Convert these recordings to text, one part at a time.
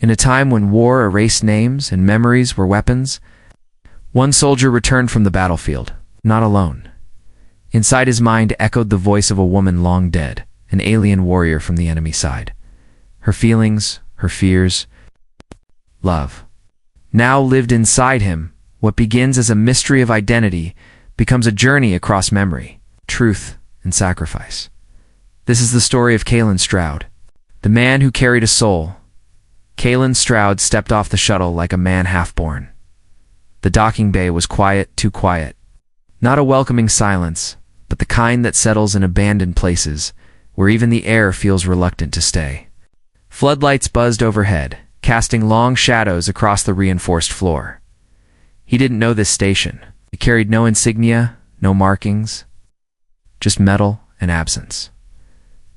In a time when war erased names and memories were weapons, one soldier returned from the battlefield, not alone. Inside his mind echoed the voice of a woman long dead, an alien warrior from the enemy side. Her feelings, her fears, love, now lived inside him. What begins as a mystery of identity becomes a journey across memory, truth, and sacrifice. This is the story of Kaelen Stroud, the man who carried a soul. Kaelen Stroud stepped off the shuttle like a man half-born. The docking bay was quiet, too quiet. Not a welcoming silence, but the kind that settles in abandoned places, where even the air feels reluctant to stay. Floodlights buzzed overhead, casting long shadows across the reinforced floor. He didn't know this station. It carried no insignia, no markings, just metal and absence.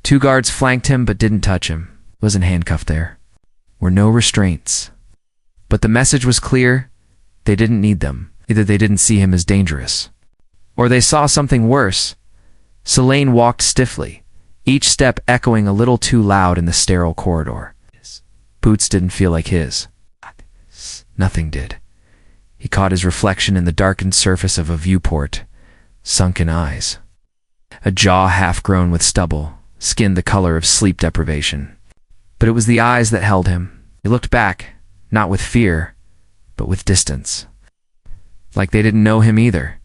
2 guards flanked him but didn't touch him. Wasn't handcuffed there. Were no restraints. But the message was clear. They didn't need them. Either they didn't see him as dangerous, or they saw something worse. Xel'Na walked stiffly, each step echoing a little too loud in the sterile corridor. His boots didn't feel like his. Nothing did. He caught his reflection in the darkened surface of a viewport. Sunken eyes. A jaw half-grown with stubble, skin the color of sleep deprivation. But it was the eyes that held him. He looked back, not with fear, but with distance. Like they didn't know him either.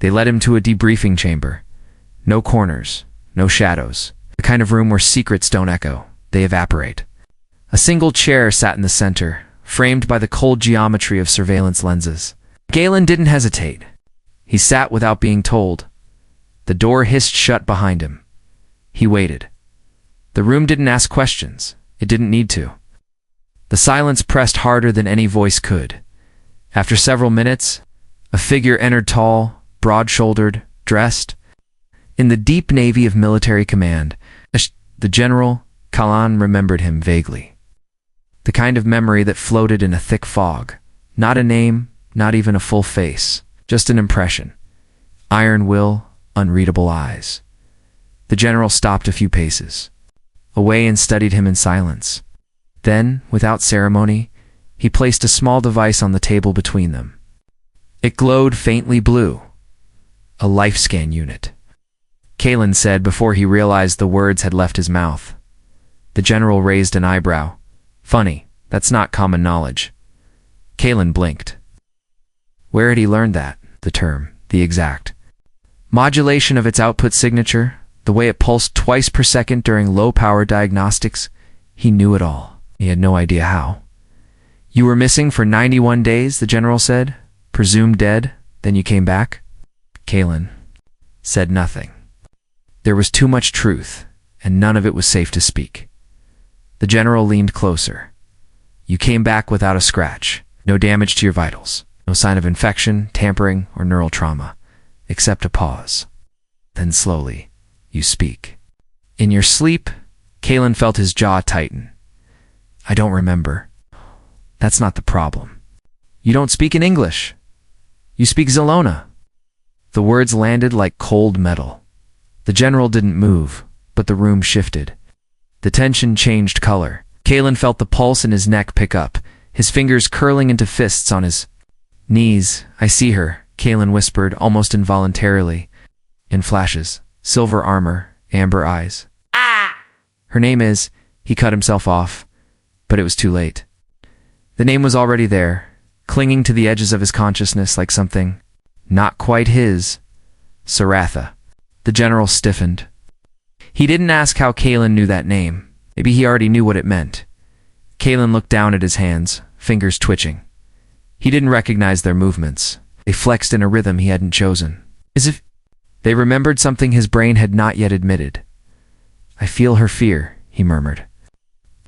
They led him to a debriefing chamber. No corners, no shadows. The kind of room where secrets don't echo, they evaporate. A single chair sat in the center, framed by the cold geometry of surveillance lenses. Kaelen didn't hesitate. He sat without being told. The door hissed shut behind him. He waited. The room didn't ask questions. It didn't need to. The silence pressed harder than any voice could. After several minutes, a figure entered, tall, broad-shouldered, dressed. In the deep navy of military command, the general, Kaelen, remembered him vaguely. The kind of memory that floated in a thick fog. Not a name, not even a full face, just an impression. Iron will, unreadable eyes. The general stopped a few paces away and studied him in silence. Then, without ceremony, he placed a small device on the table between them. It glowed faintly blue. A life scan unit. Kaelen said before he realized the words had left his mouth. The general raised an eyebrow. Funny, that's not common knowledge. Kaelen blinked. Where had he learned that? The term, the exact modulation of its output signature, the way it pulsed twice per second during low-power diagnostics. He knew it all. He had no idea how. You were missing for 91 days, the general said. Presumed dead, then you came back? Kaelen said nothing. There was too much truth, and none of it was safe to speak. The general leaned closer. You came back without a scratch. No damage to your vitals. No sign of infection, tampering, or neural trauma. Except a pause. Then slowly, you speak. In your sleep, Kaelen felt his jaw tighten. I don't remember. That's not the problem. You don't speak in English. You speak Xel'Na. The words landed like cold metal. The general didn't move, but the room shifted. The tension changed color. Kaelen felt the pulse in his neck pick up, his fingers curling into fists on his knees. I see her, Kaelen whispered, almost involuntarily. In flashes, silver armor, amber eyes. Ah! Her name is... He cut himself off, but it was too late. The name was already there, clinging to the edges of his consciousness like something not quite his. Saratha. The general stiffened. He didn't ask how Kaelen knew that name. Maybe he already knew what it meant. Kaelen looked down at his hands, fingers twitching. He didn't recognize their movements. They flexed in a rhythm he hadn't chosen. As if they remembered something his brain had not yet admitted. I feel her fear, he murmured.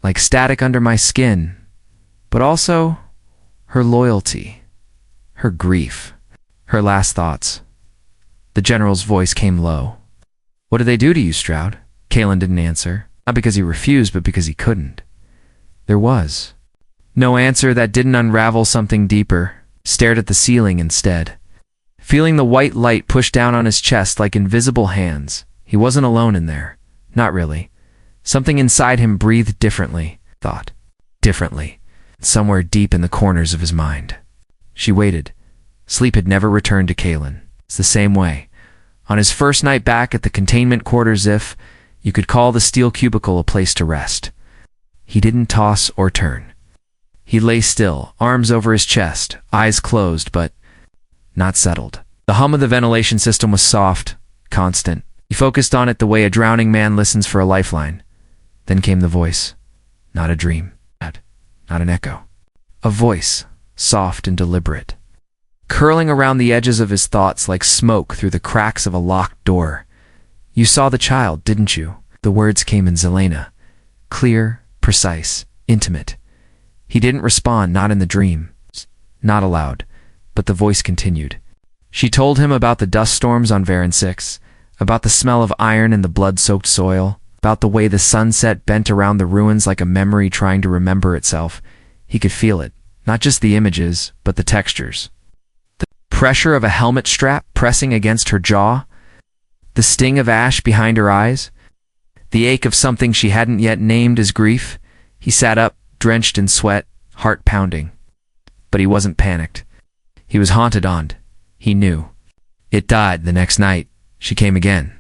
Like static under my skin. But also her loyalty, her grief, her last thoughts. The general's voice came low. What did they do to you, Stroud? Kaelen didn't answer, not because he refused, but because he couldn't. There was no answer that didn't unravel something deeper, stared at the ceiling instead. Feeling the white light push down on his chest like invisible hands, he wasn't alone in there. Not really. Something inside him breathed differently, thought differently. somewhere deep in the corners of his mind. She waited. Sleep had never returned to Kaelen. It's the same way. On his first night back at the containment quarters, if you could call the steel cubicle a place to rest. He didn't toss or turn. He lay still, arms over his chest, eyes closed, but not settled. The hum of the ventilation system was soft, constant. He focused on it the way a drowning man listens for a lifeline. Then came the voice. Not a dream. Not an echo. A voice, soft and deliberate, curling around the edges of his thoughts like smoke through the cracks of a locked door. You saw the child, didn't you? The words came in Xel'Na. Clear, precise, intimate. He didn't respond, not in the dream, not aloud, but the voice continued. She told him about the dust storms on Varan 6, about the smell of iron in the blood-soaked soil, about the way the sunset bent around the ruins like a memory trying to remember itself. He could feel it, not just the images, but the textures. The pressure of a helmet strap pressing against her jaw, the sting of ash behind her eyes, the ache of something she hadn't yet named as grief. He sat up, drenched in sweat, heart pounding. But he wasn't panicked. He was haunted on. He knew. It died the next night. She came again.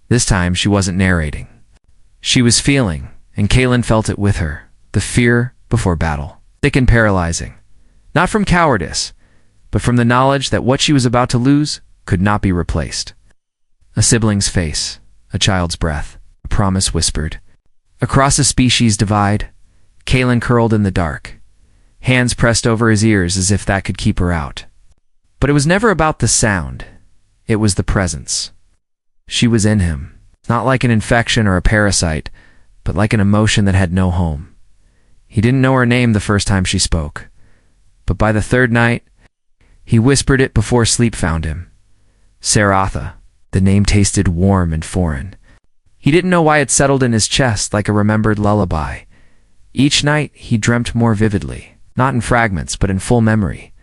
This time she wasn't narrating. She was feeling, and Kaelen felt it with her. The fear before battle. Thick and paralyzing. Not from cowardice, but from the knowledge that what she was about to lose could not be replaced. A sibling's face, a child's breath, a promise whispered. Across a species divide, Kaelen curled in the dark, hands pressed over his ears as if that could keep her out. But it was never about the sound. It was the presence. She was in him, not like an infection or a parasite, but like an emotion that had no home. He didn't know her name the first time she spoke, but by the third night, he whispered it before sleep found him. Saratha. The name tasted warm and foreign. He didn't know why it settled in his chest like a remembered lullaby. Each night, he dreamt more vividly, not in fragments, but in full memory.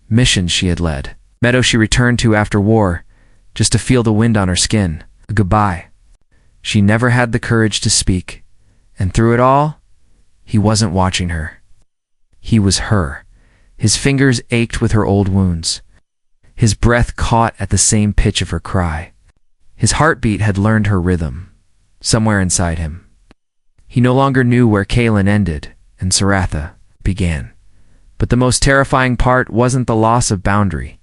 Missions she had led, meadows she returned to after war, just to feel the wind on her skin, a goodbye. She never had the courage to speak, and through it all, he wasn't watching her. He was her. His fingers ached with her old wounds. His breath caught at the same pitch of her cry. His heartbeat had learned her rhythm, somewhere inside him. He no longer knew where Kaelen ended and Saratha began. But the most terrifying part wasn't the loss of boundary.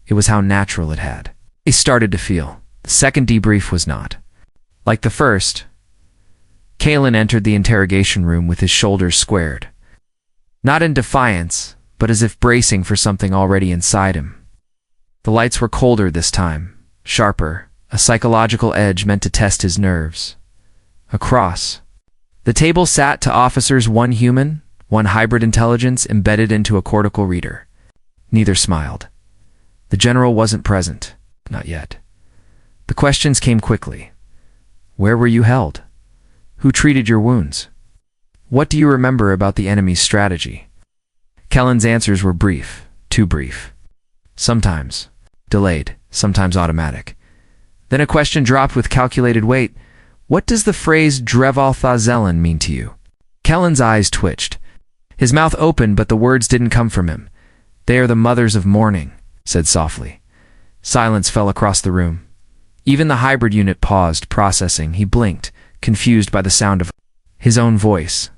It was how natural it had. He started to feel. The second debrief was not. Like the first, Kaelen entered the interrogation room with his shoulders squared. Not in defiance, but as if bracing for something already inside him. The lights were colder this time, sharper, a psychological edge meant to test his nerves. Across the table sat to officers, one human, one hybrid intelligence embedded into a cortical reader. Neither smiled. The general wasn't present, not yet. The questions came quickly. Where were you held? Who treated your wounds? What do you remember about the enemy's strategy? Kaelen's answers were brief, too brief. Sometimes delayed, sometimes automatic. Then a question dropped with calculated weight. What does the phrase Dreval Thazelen mean to you? Kaelen's eyes twitched. His mouth opened, but the words didn't come from him. They are the mothers of mourning, said softly. Silence fell across the room. Even the hybrid unit paused, processing. He blinked, confused by the sound of his own voice.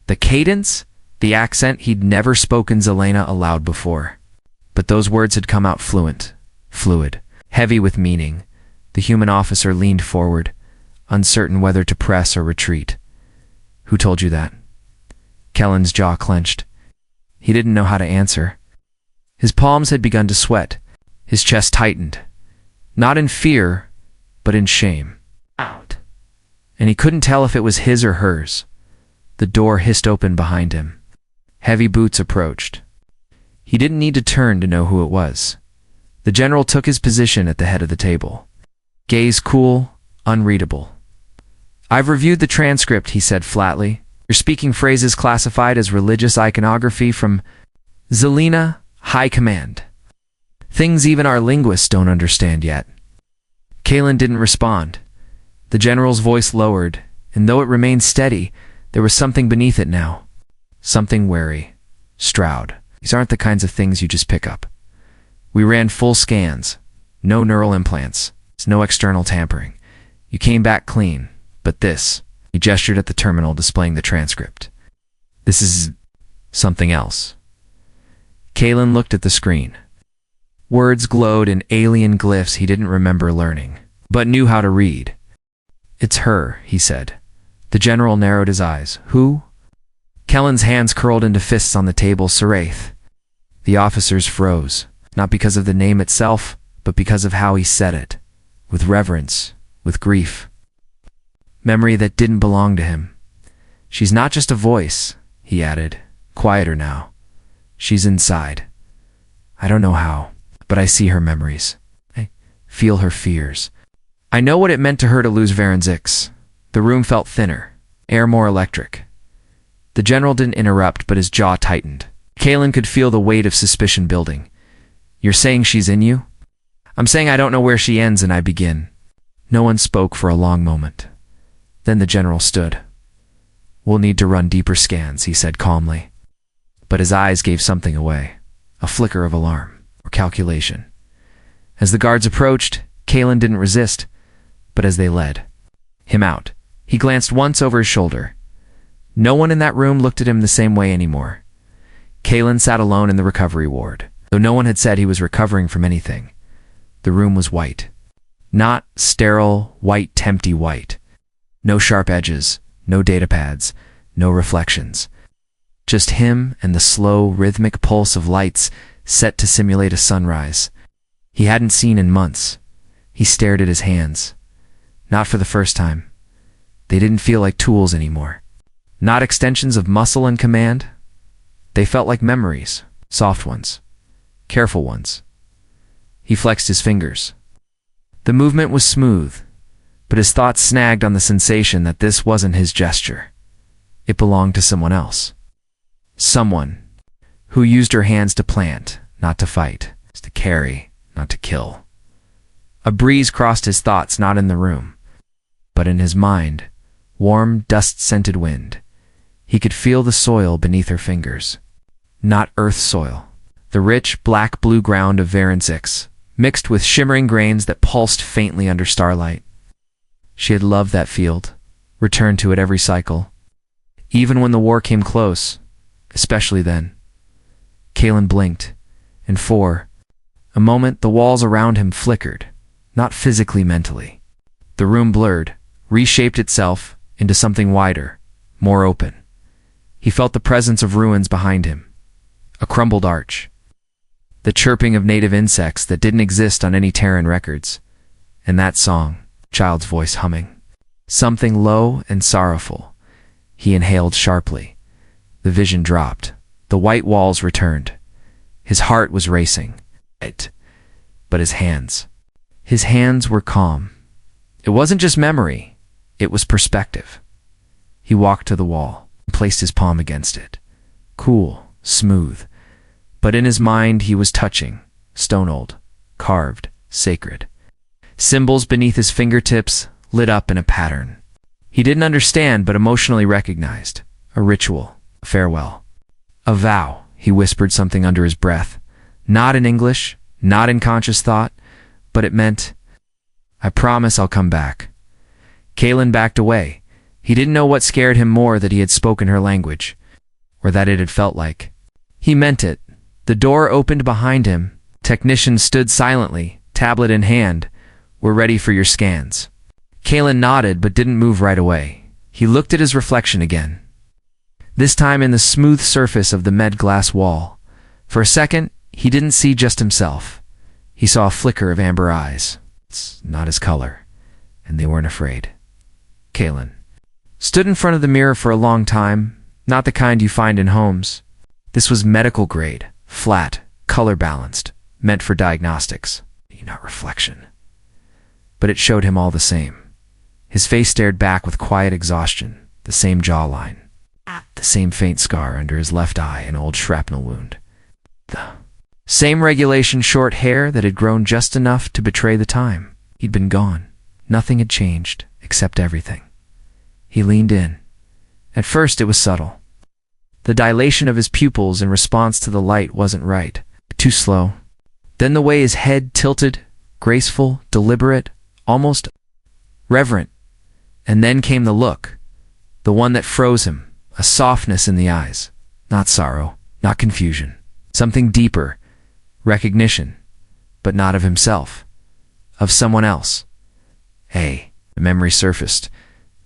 The cadence, the accent. He'd never spoken Xel'Na aloud before. But those words had come out fluent, fluid, heavy with meaning. The human officer leaned forward, uncertain whether to press or retreat. Who told you that? Kaelen's jaw clenched. He didn't know how to answer. His palms had begun to sweat. His chest tightened. Not in fear, but in shame. Out. And he couldn't tell if it was his or hers. The door hissed open behind him. Heavy boots approached. He didn't need to turn to know who it was. The general took his position at the head of the table. Gaze cool, unreadable. I've reviewed the transcript, he said flatly. You're speaking phrases classified as religious iconography from Xel'Na High Command. Things even our linguists don't understand yet. Kaelen didn't respond. The general's voice lowered, and though it remained steady, there was something beneath it now. Something wary. Stroud. These aren't the kinds of things you just pick up. We ran full scans. No neural implants. No external tampering. You came back clean. But this, he gestured at the terminal displaying the transcript. This is something else. Kaelen looked at the screen. Words glowed in alien glyphs he didn't remember learning, but knew how to read. It's her, he said. The general narrowed his eyes. Who? Kellen's hands curled into fists on the table. Saraith. The officers froze, not because of the name itself, but because of how he said it. With reverence, with grief. Memory that didn't belong to him. She's not just a voice, he added, quieter now. She's inside. I don't know how, but I see her memories. I feel her fears. I know what it meant to her to lose Varenzix. The room felt thinner, air more electric. The general didn't interrupt, but his jaw tightened. Kaelen could feel the weight of suspicion building. You're saying she's in you? I'm saying I don't know where she ends and I begin. No one spoke for a long moment. Then the general stood. We'll need to run deeper scans, he said calmly. But his eyes gave something away, a flicker of alarm or calculation. As the guards approached, Kaelen didn't resist, but as they led him out, he glanced once over his shoulder. No one in that room looked at him the same way anymore. Kaelen sat alone in the recovery ward, though no one had said he was recovering from anything. The room was white. Not sterile, white, tempty white. No sharp edges, no data pads, no reflections. Just him and the slow, rhythmic pulse of lights set to simulate a sunrise. He hadn't seen in months. He stared at his hands. Not for the first time. They didn't feel like tools anymore. Not extensions of muscle and command. They felt like memories, soft ones, careful ones. He flexed his fingers. The movement was smooth, but his thoughts snagged on the sensation that this wasn't his gesture. It belonged to someone else. Someone who used her hands to plant, not to fight, to carry, not to kill. A breeze crossed his thoughts, not in the room, but in his mind, warm, dust-scented wind. He could feel the soil beneath her fingers. Not earth soil. The rich, black-blue ground of Varenzix, mixed with shimmering grains that pulsed faintly under starlight. She had loved that field, returned to it every cycle. Even when the war came close, especially then. Kaelen blinked, and for a moment the walls around him flickered, not physically, mentally. The room blurred, reshaped itself into something wider, more open. He felt the presence of ruins behind him, a crumbled arch, the chirping of native insects that didn't exist on any Terran records, and that song, child's voice humming. Something low and sorrowful. He inhaled sharply. The vision dropped. The white walls returned. His heart was racing. But his hands were calm. It wasn't just memory. It was perspective. He walked to the wall and placed his palm against it. Cool, smooth. But in his mind he was touching, stone-old, carved, sacred. Symbols beneath his fingertips lit up in a pattern. He didn't understand but emotionally recognized. A ritual, a farewell. A vow, he whispered something under his breath. Not in English, not in conscious thought, but it meant, I promise I'll come back. Kaelen backed away. He didn't know what scared him more, that he had spoken her language, or that it had felt like. He meant it. The door opened behind him. Technicians stood silently, tablet in hand. We're ready for your scans. Kaelen nodded but didn't move right away. He looked at his reflection again. This time in the smooth surface of the med glass wall. For a second, he didn't see just himself. He saw a flicker of amber eyes. It's not his color, and they weren't afraid. Kaelen stood in front of the mirror for a long time, not the kind you find in homes. This was medical grade, flat, color balanced, meant for diagnostics, not reflection. But it showed him all the same. His face stared back with quiet exhaustion, the same jawline, the same faint scar under his left eye, an old shrapnel wound. The same regulation short hair that had grown just enough to betray the time. He'd been gone. Nothing had changed, except everything. He leaned in. At first it was subtle. The dilation of his pupils in response to the light wasn't right. Too slow. Then the way his head tilted, graceful, deliberate, almost reverent. And then came the look, the one that froze him, a softness in the eyes. Not sorrow, not confusion. Something deeper, recognition, but not of himself, of someone else. The memory surfaced,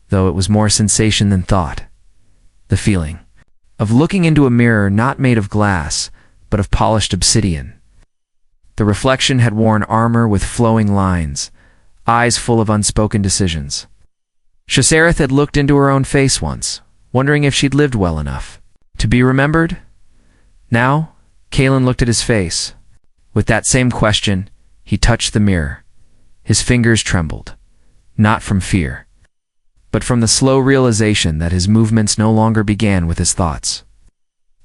though it was more sensation than thought. The feeling of looking into a mirror not made of glass, but of polished obsidian. The reflection had worn armor with flowing lines, eyes full of unspoken decisions. Shasareth had looked into her own face once, wondering if she'd lived well enough to be remembered. Now, Kaelen looked at his face. With that same question, he touched the mirror. His fingers trembled, not from fear, but from the slow realization that his movements no longer began with his thoughts.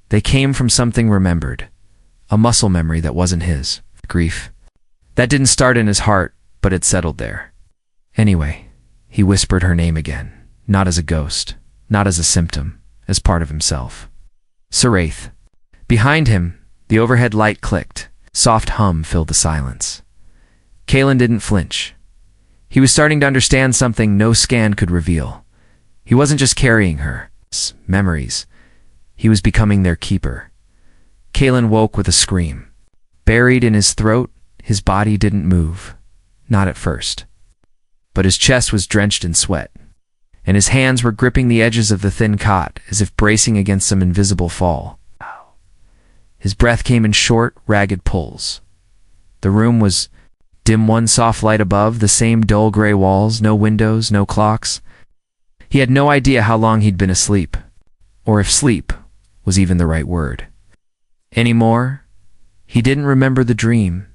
They came from something remembered, a muscle memory that wasn't his. Grief. That didn't start in his heart, but it settled there. Anyway, he whispered her name again, not as a ghost, not as a symptom, as part of himself. Saraith. Behind him, the overhead light clicked. Soft hum filled the silence. Kaelen didn't flinch. He was starting to understand something no scan could reveal. He wasn't just carrying her memories. He was becoming their keeper. Kaelen woke with a scream. Buried in his throat, his body didn't move. Not at first. But his chest was drenched in sweat, and his hands were gripping the edges of the thin cot as if bracing against some invisible fall. His breath came in short, ragged pulls. The room was dim, one soft light above, the same dull gray walls, no windows, no clocks. He had no idea how long he'd been asleep, or if sleep was even the right word. Anymore, he didn't remember the dream,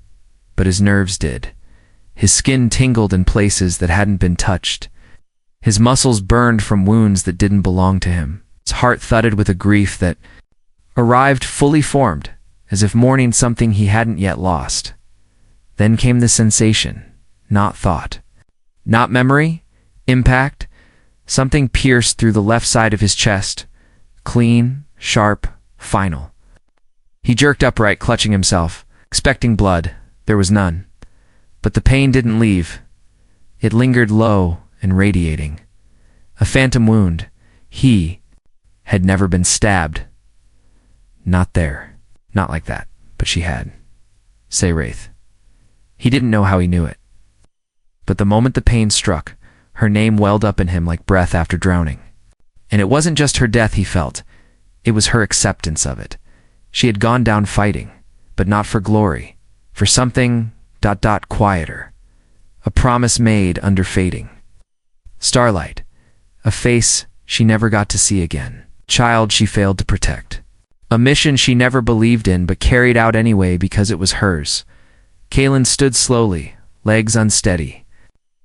but his nerves did. His skin tingled in places that hadn't been touched. His muscles burned from wounds that didn't belong to him. His heart thudded with a grief that arrived fully formed, as if mourning something he hadn't yet lost. Then came the sensation, not thought, not memory, impact. Something pierced through the left side of his chest, clean, sharp, final. He jerked upright, clutching himself, expecting blood. There was none. But the pain didn't leave. It lingered low and radiating. A phantom wound. He had never been stabbed. Not there. Not like that. But she had. Saraith. He didn't know how he knew it. But the moment the pain struck, her name welled up in him like breath after drowning. And it wasn't just her death he felt. It was her acceptance of it. She had gone down fighting, but not for glory, for something ... quieter. A promise made under fading. Starlight. A face she never got to see again. Child she failed to protect. A mission she never believed in but carried out anyway because it was hers. Kaelen stood slowly, legs unsteady.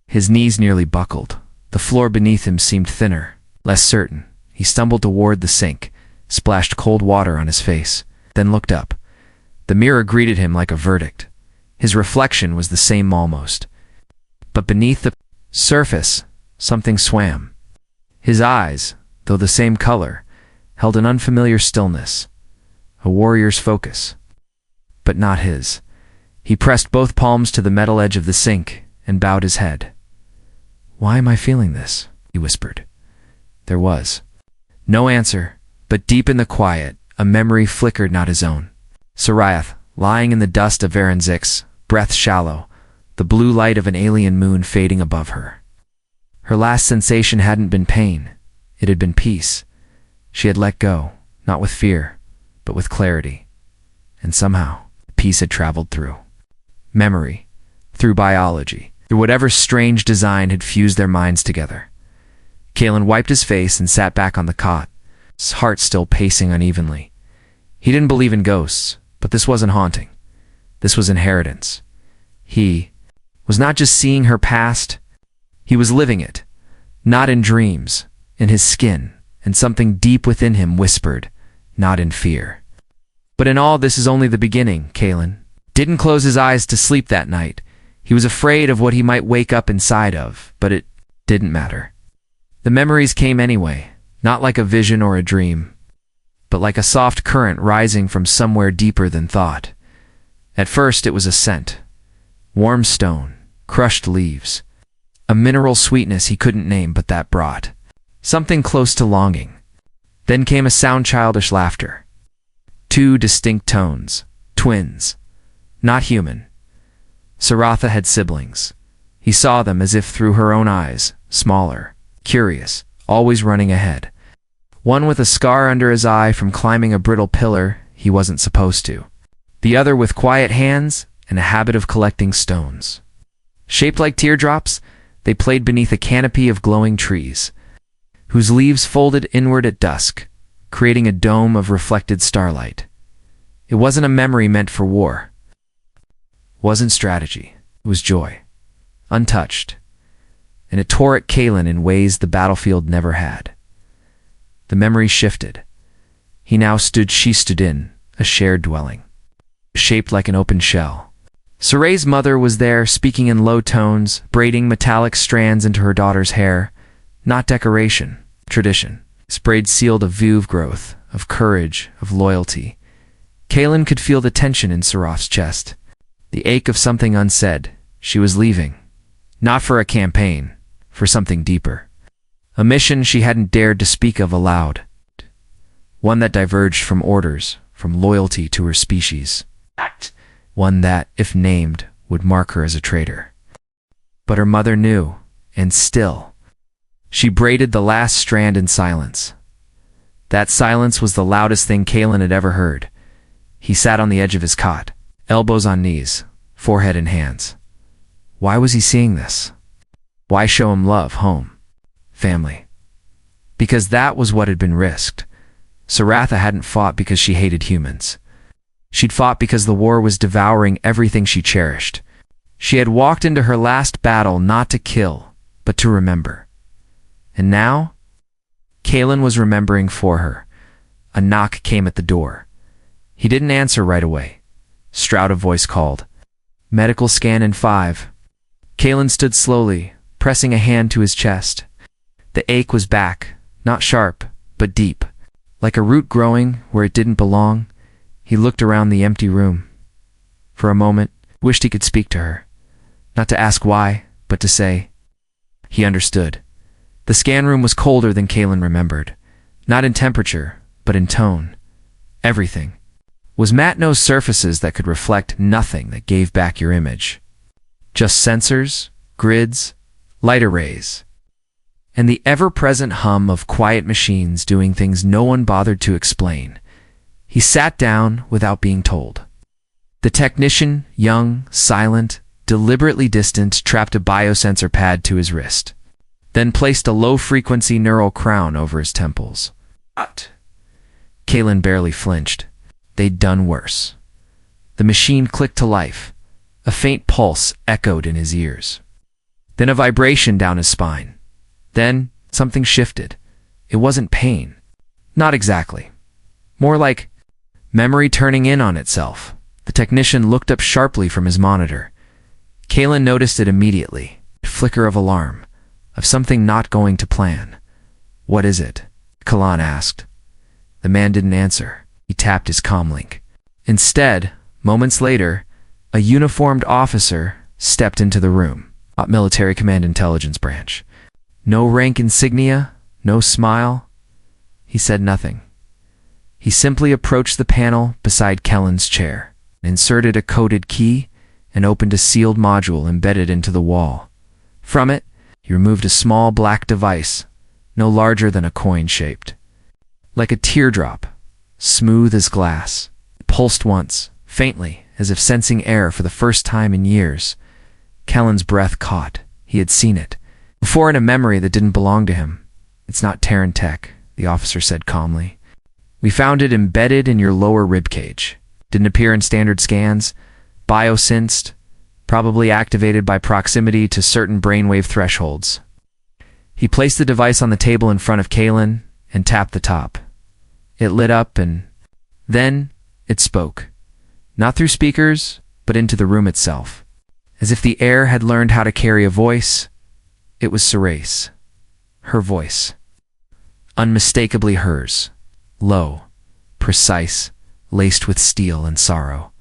His knees nearly buckled. The floor beneath him seemed thinner, less certain. He stumbled toward the sink, splashed cold water on his face, then looked up. The mirror greeted him like a verdict. His reflection was the same almost. But beneath the surface, something swam. His eyes, though the same color, held an unfamiliar stillness, a warrior's focus. But not his. He pressed both palms to the metal edge of the sink and bowed his head. "Why am I feeling this?" he whispered. There was no answer, but deep in the quiet, a memory flickered, not his own. Saraith, lying in the dust of Varanzix, breath shallow, the blue light of an alien moon fading above her. Her last sensation hadn't been pain. It had been peace. She had let go, not with fear, but with clarity. And somehow, peace had traveled through memory, through biology, through whatever strange design had fused their minds together. Kaelen wiped his face and sat back on the cot, his heart still pacing unevenly. He didn't believe in ghosts, but this wasn't haunting. This was inheritance. He was not just seeing her past, he was living it, not in dreams, in his skin, and something deep within him whispered, not in fear. But in all, this is only the beginning. Kaelen didn't close his eyes to sleep that night. He was afraid of what he might wake up inside of, but it didn't matter. The memories came anyway, not like a vision or a dream, but like a soft current rising from somewhere deeper than thought. At first it was a scent. Warm stone, crushed leaves. A mineral sweetness he couldn't name, but that brought something close to longing. Then came a sound, childish laughter. Two distinct tones, twins, not human. Saratha had siblings. He saw them as if through her own eyes, smaller, curious, always running ahead. One with a scar under his eye from climbing a brittle pillar he wasn't supposed to. The other with quiet hands and a habit of collecting stones. Shaped like teardrops, they played beneath a canopy of glowing trees, whose leaves folded inward at dusk, creating a dome of reflected starlight. It wasn't a memory meant for war. It wasn't strategy. It was joy. Untouched. And it tore at Kaelen in ways the battlefield never had. The memory shifted. She stood in, a shared dwelling, shaped like an open shell. Saray's mother was there, speaking in low tones, braiding metallic strands into her daughter's hair. Not decoration, tradition. Sprayed sealed a view of growth, of courage, of loyalty. Kaelen could feel the tension in Saratha's chest, the ache of something unsaid. She was leaving. Not for a campaign, for something deeper. A mission she hadn't dared to speak of aloud. One that diverged from orders, from loyalty to her species. One that, if named, would mark her as a traitor. But her mother knew, and still. She braided the last strand in silence. That silence was the loudest thing Kaelen had ever heard. He sat on the edge of his cot, elbows on knees, forehead in hands. Why was he seeing this? Why show him love, home, family? Because that was what had been risked. Saratha hadn't fought because she hated humans. She'd fought because the war was devouring everything she cherished. She had walked into her last battle not to kill, but to remember. And now, Kaelen was remembering for her. A knock came at the door. He didn't answer right away. Stroud, a voice called. Medical scan in 5. Kaelen stood slowly, pressing a hand to his chest. The ache was back, not sharp, but deep. Like a root growing where it didn't belong. He looked around the empty room. For a moment, wished he could speak to her. Not to ask why, but to say. He understood. The scan room was colder than Kaelen remembered. Not in temperature, but in tone. Everything was matte nose surfaces that could reflect nothing that gave back your image. Just sensors, grids, light arrays, and the ever-present hum of quiet machines doing things no one bothered to explain. He sat down without being told. The technician, young, silent, deliberately distant, trapped a biosensor pad to his wrist, then placed a low-frequency neural crown over his temples. Kaelen barely flinched. They'd done worse. The machine clicked to life. A faint pulse echoed in his ears. Then a vibration down his spine. Then something shifted. It wasn't pain. Not exactly. More like memory turning in on itself. The technician looked up sharply from his monitor. Kaelen noticed it immediately. A flicker of alarm. Of something not going to plan. What is it? Kaelen asked. The man didn't answer. He tapped his comlink. Instead, moments later, a uniformed officer stepped into the room. Military Command Intelligence Branch. No rank insignia, no smile. He said nothing. He simply approached the panel beside Kaelen's chair, inserted a coded key, and opened a sealed module embedded into the wall. From it, he removed a small black device, no larger than a coin shaped. Like a teardrop, smooth as glass. It pulsed once, faintly, as if sensing air for the first time in years. Kaelen's breath caught. He had seen it. Before in a memory that didn't belong to him. It's not Terran tech, the officer said calmly. We found it embedded in your lower ribcage. Didn't appear in standard scans. Biosynced, probably activated by proximity to certain brainwave thresholds. He placed the device on the table in front of Kaelen and tapped the top. It lit up and then it spoke. Not through speakers, but into the room itself. As if the air had learned how to carry a voice, it was Saratha's. Her voice. Unmistakably hers. Low, precise, laced with steel and sorrow.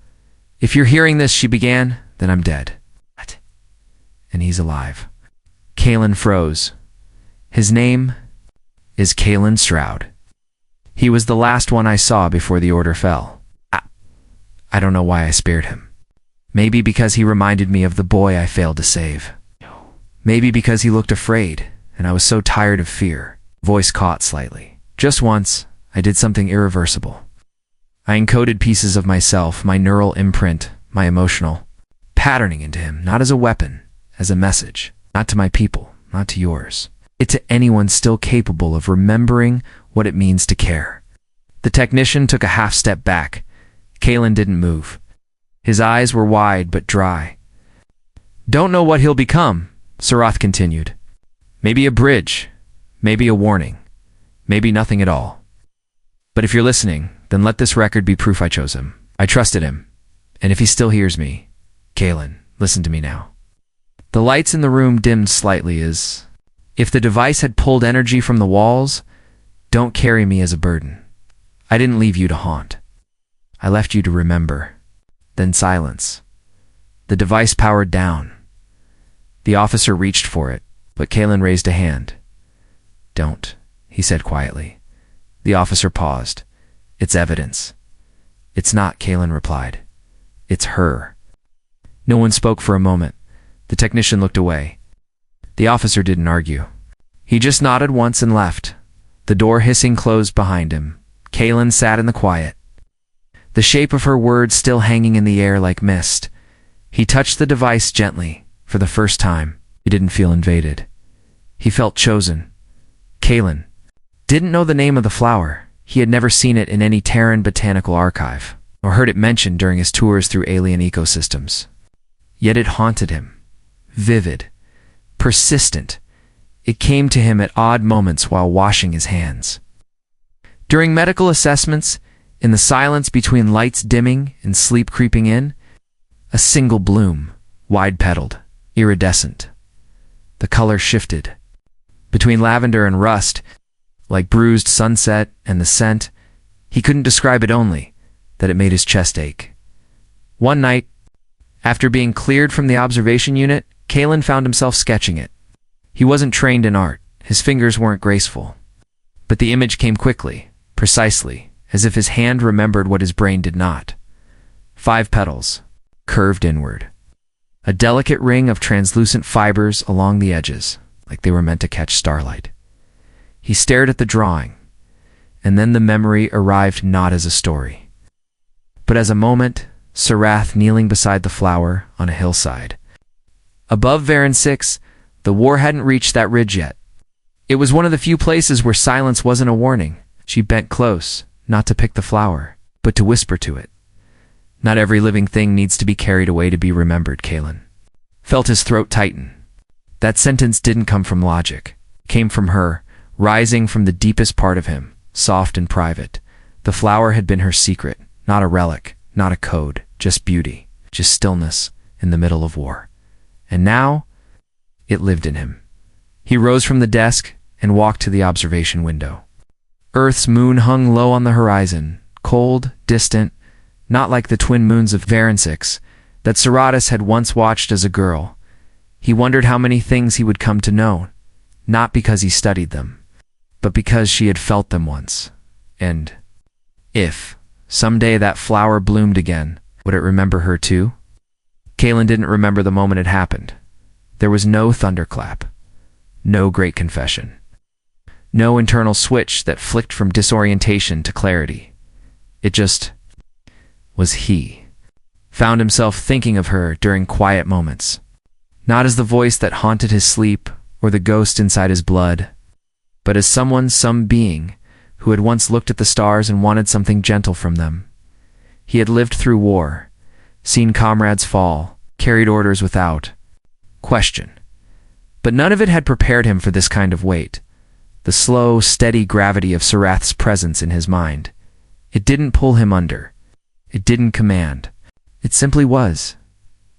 "If you're hearing this," she began, "then I'm dead." What? And he's alive. Kaelen froze. His name is Kaelen Stroud. He was the last one I saw before the order fell. I don't know why I spared him. Maybe because he reminded me of the boy I failed to save. Maybe because he looked afraid, and I was so tired of fear. Voice caught slightly. Just once, I did something irreversible. I encoded pieces of myself, my neural imprint, my emotional patterning into him, not as a weapon, as a message. Not to my people, not to yours. It to anyone still capable of remembering what it means to care. The technician took a half step back. Kaelen didn't move. His eyes were wide but dry. "Don't know what he'll become," Sarath continued. "Maybe a bridge, maybe a warning, maybe nothing at all. But if you're listening, then let this record be proof I chose him. I trusted him. And if he still hears me, Kaelen, listen to me now." The lights in the room dimmed slightly as if the device had pulled energy from the walls. "Don't carry me as a burden. I didn't leave you to haunt. I left you to remember." Then silence. The device powered down. The officer reached for it, but Kaelen raised a hand. "Don't," he said quietly. The officer paused. "It's evidence." "It's not," Kaelen replied. "It's her." No one spoke for a moment. The technician looked away. The officer didn't argue. He just nodded once and left. The door hissing closed behind him. Kaelen sat in the quiet, the shape of her words still hanging in the air like mist. He touched the device gently. For the first time, he didn't feel invaded. He felt chosen. Kaelen didn't know the name of the flower. He had never seen it in any Terran botanical archive, or heard it mentioned during his tours through alien ecosystems. Yet it haunted him. Vivid, persistent. It came to him at odd moments while washing his hands. During medical assessments, in the silence between lights dimming and sleep creeping in, a single bloom, wide-petaled, iridescent. The color shifted. Between lavender and rust, like bruised sunset, and the scent, he couldn't describe it, only that it made his chest ache. One night, after being cleared from the observation unit, Kaelen found himself sketching it. He wasn't trained in art. His fingers weren't graceful. But the image came quickly, precisely, as if his hand remembered what his brain did not. 5 petals, curved inward. A delicate ring of translucent fibers along the edges, like they were meant to catch starlight. He stared at the drawing, and then the memory arrived not as a story, but as a moment, Sarath kneeling beside the flower on a hillside. Above Varan 6, the war hadn't reached that ridge yet. It was one of the few places where silence wasn't a warning. She bent close, not to pick the flower, but to whisper to it. Not every living thing needs to be carried away to be remembered, Kaelen felt his throat tighten. That sentence didn't come from logic. It came from her, rising from the deepest part of him, soft and private. The flower had been her secret, not a relic, not a code, just beauty, just stillness in the middle of war. And now, it lived in him. He rose from the desk and walked to the observation window. Earth's moon hung low on the horizon, cold, distant, not like the twin moons of Varan 6 that Saratus had once watched as a girl. He wondered how many things he would come to know, not because he studied them, but because she had felt them once. And if someday that flower bloomed again, would it remember her too? Kaelen didn't remember the moment it happened. There was no thunderclap, no great confession, no internal switch that flicked from disorientation to clarity. It just was. He found himself thinking of her during quiet moments, not as the voice that haunted his sleep or the ghost inside his blood, but as someone, some being, who had once looked at the stars and wanted something gentle from them. He had lived through war, seen comrades fall, carried orders without question. But none of it had prepared him for this kind of weight, the slow, steady gravity of Sarath's presence in his mind. It didn't pull him under. It didn't command. It simply was.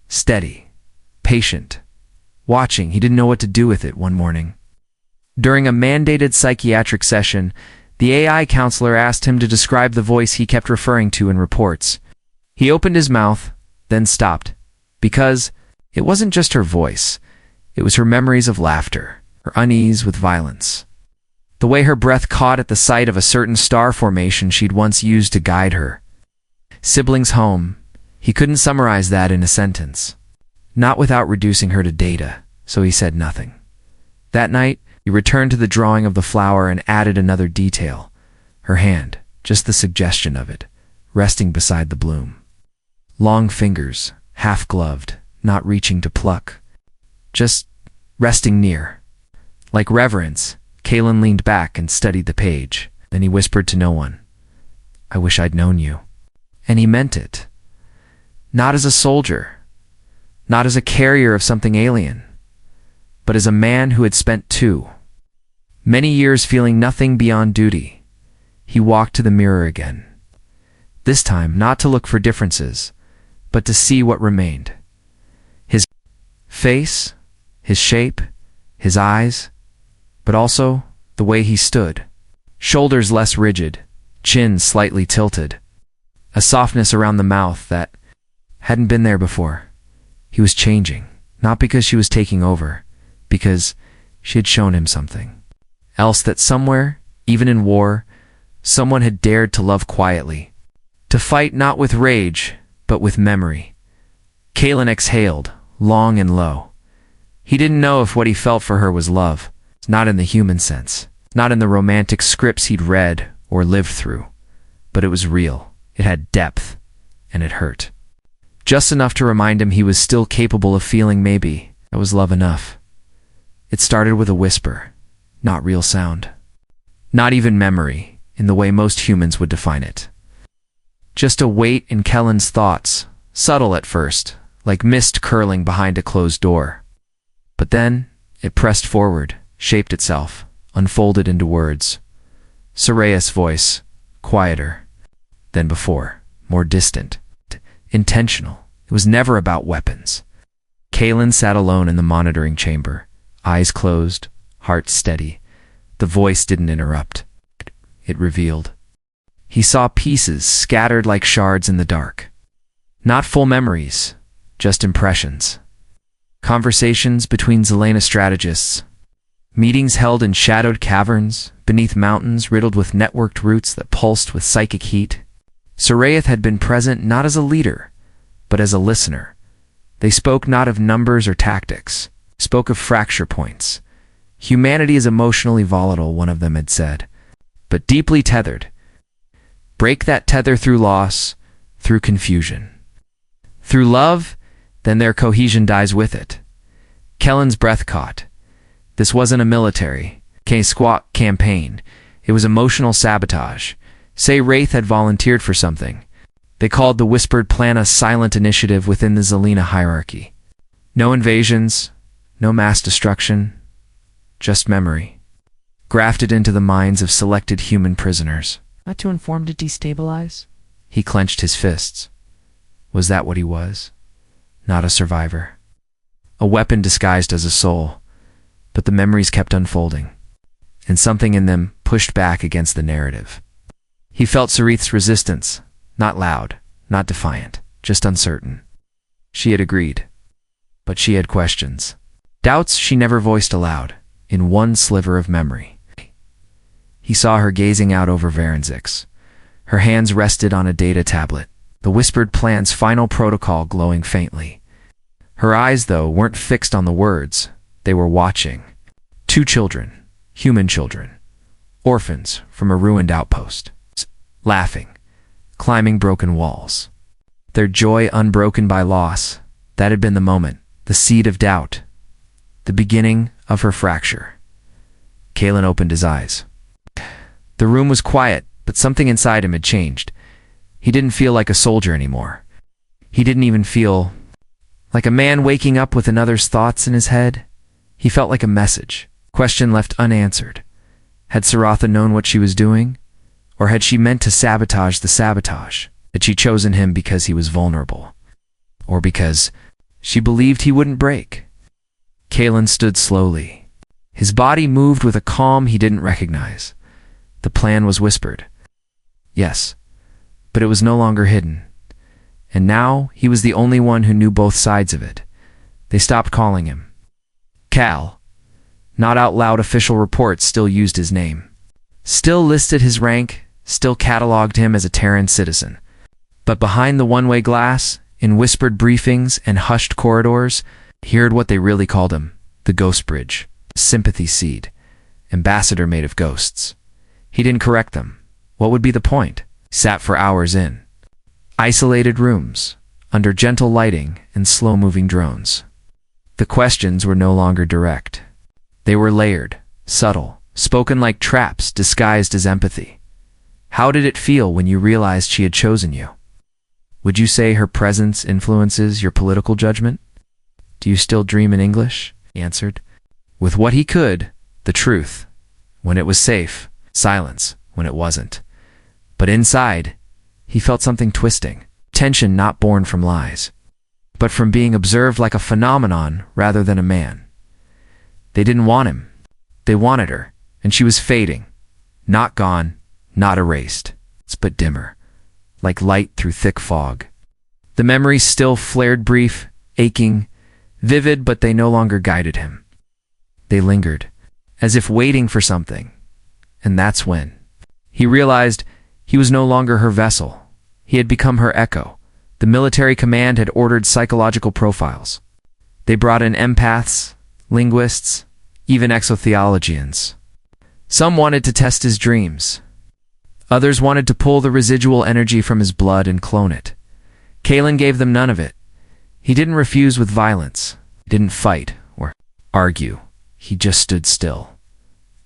Steady, patient, watching. He didn't know what to do with it one morning. During a mandated psychiatric session, The AI counselor asked him to describe the voice he kept referring to in reports. He opened his mouth, then stopped, because it wasn't just her voice. It was her memories of laughter, her unease with violence, the way her breath caught at the sight of a certain star formation she'd once used to guide her siblings home. He couldn't summarize that in a sentence, not without reducing her to data, so he said nothing. That night, he returned to the drawing of the flower and added another detail. Her hand, just the suggestion of it, resting beside the bloom. Long fingers, half-gloved, not reaching to pluck, just resting near. Like reverence, Kaelen leaned back and studied the page. Then he whispered to no one, "I wish I'd known you." And he meant it. Not as a soldier, not as a carrier of something alien, but as a man who had spent many years feeling nothing beyond duty. He walked to the mirror again. This time, not to look for differences, but to see what remained. His face, his shape, his eyes, but also the way he stood. Shoulders less rigid, chin slightly tilted, a softness around the mouth that hadn't been there before. He was changing, not because she was taking over, because she had shown him something else, that somewhere, even in war, someone had dared to love quietly, to fight not with rage, but with memory. Kaelen exhaled, long and low. He didn't know if what he felt for her was love, not in the human sense, not in the romantic scripts he'd read or lived through, but it was real. It had depth, and it hurt. Just enough to remind him he was still capable of feeling. Maybe that was love enough. It started with a whisper, not real sound, not even memory in the way most humans would define it. Just a weight in Kaelen's thoughts, subtle at first, like mist curling behind a closed door. But then it pressed forward, shaped itself, unfolded into words. Soraya's voice, quieter than before, more distant, intentional. It was never about weapons. Kaelen sat alone in the monitoring chamber, eyes closed, heart steady. The voice didn't interrupt. It revealed. He saw pieces scattered like shards in the dark. Not full memories, just impressions. Conversations between Xel'Na strategists. Meetings held in shadowed caverns, beneath mountains riddled with networked roots that pulsed with psychic heat. Soraya had been present not as a leader, but as a listener. They spoke not of numbers or tactics, spoke of fracture points. Humanity is emotionally volatile, one of them had said, but deeply tethered. Break that tether through loss, through confusion. Through love, then their cohesion dies with it. Kaelen's breath caught. This wasn't a military, K-squat campaign. It was emotional sabotage. Say Wraith had volunteered for something. They called the whispered plan a silent initiative within the Xel'Na hierarchy. No invasions, no mass destruction, just memory, grafted into the minds of selected human prisoners. Not to inform, to destabilize? He clenched his fists. Was that what he was? Not a survivor. A weapon disguised as a soul. But the memories kept unfolding, and something in them pushed back against the narrative. He felt Sarith's resistance, not loud, not defiant, just uncertain. She had agreed, but she had questions. Doubts she never voiced aloud, in one sliver of memory. He saw her gazing out over Varenzyx. Her hands rested on a data tablet, the whispered plan's final protocol glowing faintly. Her eyes, though, weren't fixed on the words. They were watching. 2 children, human children, orphans from a ruined outpost, laughing, climbing broken walls. Their joy unbroken by loss. That had been the moment, the seed of doubt, the beginning of her fracture. Kaelen opened his eyes. The room was quiet, but something inside him had changed. He didn't feel like a soldier anymore. He didn't even feel like a man waking up with another's thoughts in his head. He felt like a message, question left unanswered. Had Saratha known what she was doing? Or had she meant to sabotage the sabotage? Had she chosen him because he was vulnerable? Or because she believed he wouldn't break? Kaelen stood slowly. His body moved with a calm he didn't recognize. The plan was whispered. Yes, but it was no longer hidden. And now he was the only one who knew both sides of it. They stopped calling him Cal. Not out loud. Official reports still used his name, still listed his rank, still cataloged him as a Terran citizen. But behind the one-way glass, in whispered briefings and hushed corridors, he heard what they really called him: the Ghost Bridge, sympathy seed, ambassador made of ghosts. He didn't correct them. What would be the point? Sat for hours in isolated rooms, under gentle lighting and slow-moving drones. The questions were no longer direct. They were layered, subtle, spoken like traps disguised as empathy. How did it feel when you realized she had chosen you? Would you say her presence influences your political judgment? Do you still dream in English? He answered. With what he could, the truth. When it was safe, silence when it wasn't. But inside, he felt something twisting, tension not born from lies, but from being observed like a phenomenon rather than a man. They didn't want him. They wanted her, and she was fading. Not gone, not erased, but dimmer, like light through thick fog. The memories still flared, brief, aching, vivid, but they no longer guided him. They lingered, as if waiting for something. And that's when he realized he was no longer her vessel. He had become her echo. The military command had ordered psychological profiles. They brought in empaths, linguists, even exotheologians. Some wanted to test his dreams. Others wanted to pull the residual energy from his blood and clone it. Kaelen gave them none of it. He didn't refuse with violence. He didn't fight or argue. He just stood still.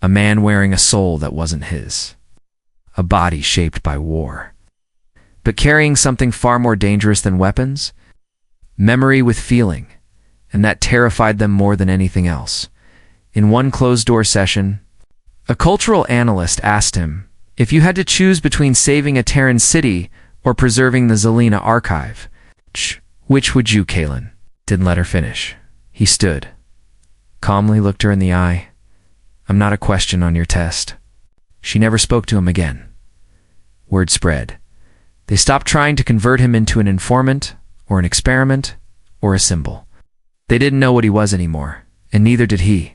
A man wearing a soul that wasn't his. A body shaped by war. But carrying something far more dangerous than weapons, memory with feeling, and that terrified them more than anything else. In one closed-door session, a cultural analyst asked him, if you had to choose between saving a Terran city or preserving the Xel'Na archive, which would you, Kaelen? Didn't let her finish. He stood, calmly looked her in the eye. I'm not a question on your test. She never spoke to him again. Word spread. They stopped trying to convert him into an informant, or an experiment, or a symbol. They didn't know what he was anymore, and neither did he.